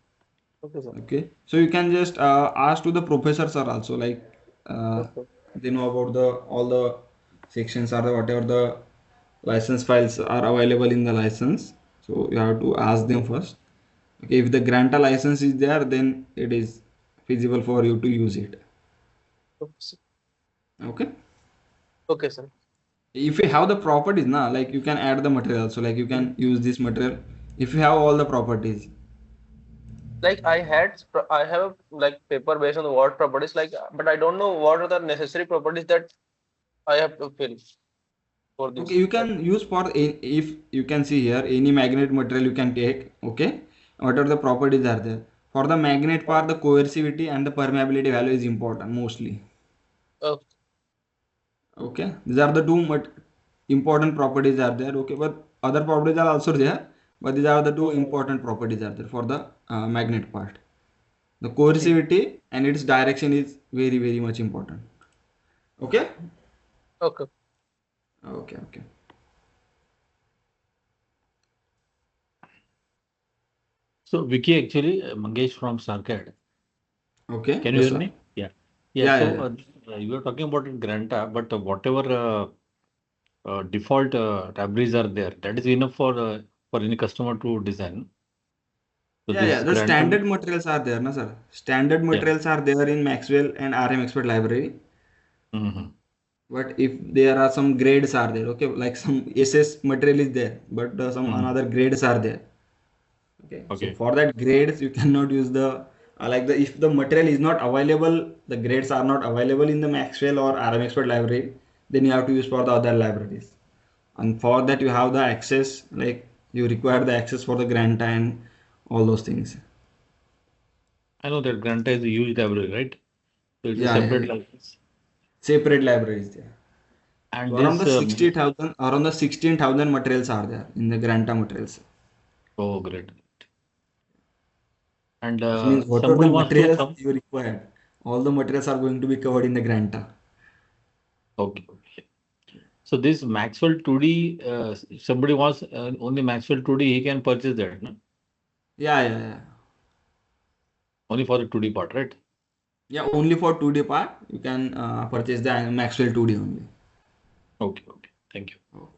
Okay, sir. Okay, so you can just ask to the professors are also like uh, Okay. they know about the all the sections or the whatever the license files are available in the license. So you have to ask them first. Okay, if the granta license is there, then it is feasible for you to use it. Okay, sir. Okay, Okay, sir. if you have the properties now, like you can add the material. So like you can use this material if you have all the properties. Like I have like paper based on the what properties, like, but I don't know what are the necessary properties that I have to fill for Okay, this. you Like, can use for if you can see here any magnet material you can take. Okay, whatever the properties are there. For the magnet part, the coercivity and the permeability value is important mostly. okay, Okay, these are the two important properties are there. Okay, but other properties are also there, but these are the two mhm, important properties are there for the magnet part. The okay, coercivity and its direction is very much important. Okay, okay. okay, okay, So Vicky, actually, Mangesh from Sarkad. okay. Can you Yes, hear sir. me? Yeah. Yeah. Yeah, yeah, So yeah. you are talking about Granta, but whatever default libraries are there, that is enough for any customer to design. So Yeah, yeah. this The Granta, standard materials are there, na sir. Standard yeah. materials are there in Maxwell and RM Expert library. Hmm. But if there are some grades are there, okay, like some SS material is there, but some Hmm. another grades are there. Okay, so Okay. for that grades you cannot use the like the if the material is not available, the grades are not available in the Maxwell or RM Expert library, then you have to use for the other libraries. And for that you have the access, like you require the access for the grant and all those things. I know that Granta is a huge library, right? So it's a Yeah, yeah, separate yeah. license. Separate libraries there. And So around the this, 60,000, around the 16,000 materials are there in the Granta materials. oh, great. And This means whatever the somebody wants to materials come. you require, all the materials are going to be covered in the Granta. Okay. Okay. So this Maxwell 2D, if somebody wants only Maxwell 2D, he can purchase that, no? Yeah, yeah, yeah. Only for the 2D part, right? Yeah, only for 2D part, you can purchase the Maxwell 2D only. Okay. Okay. Thank you. Okay.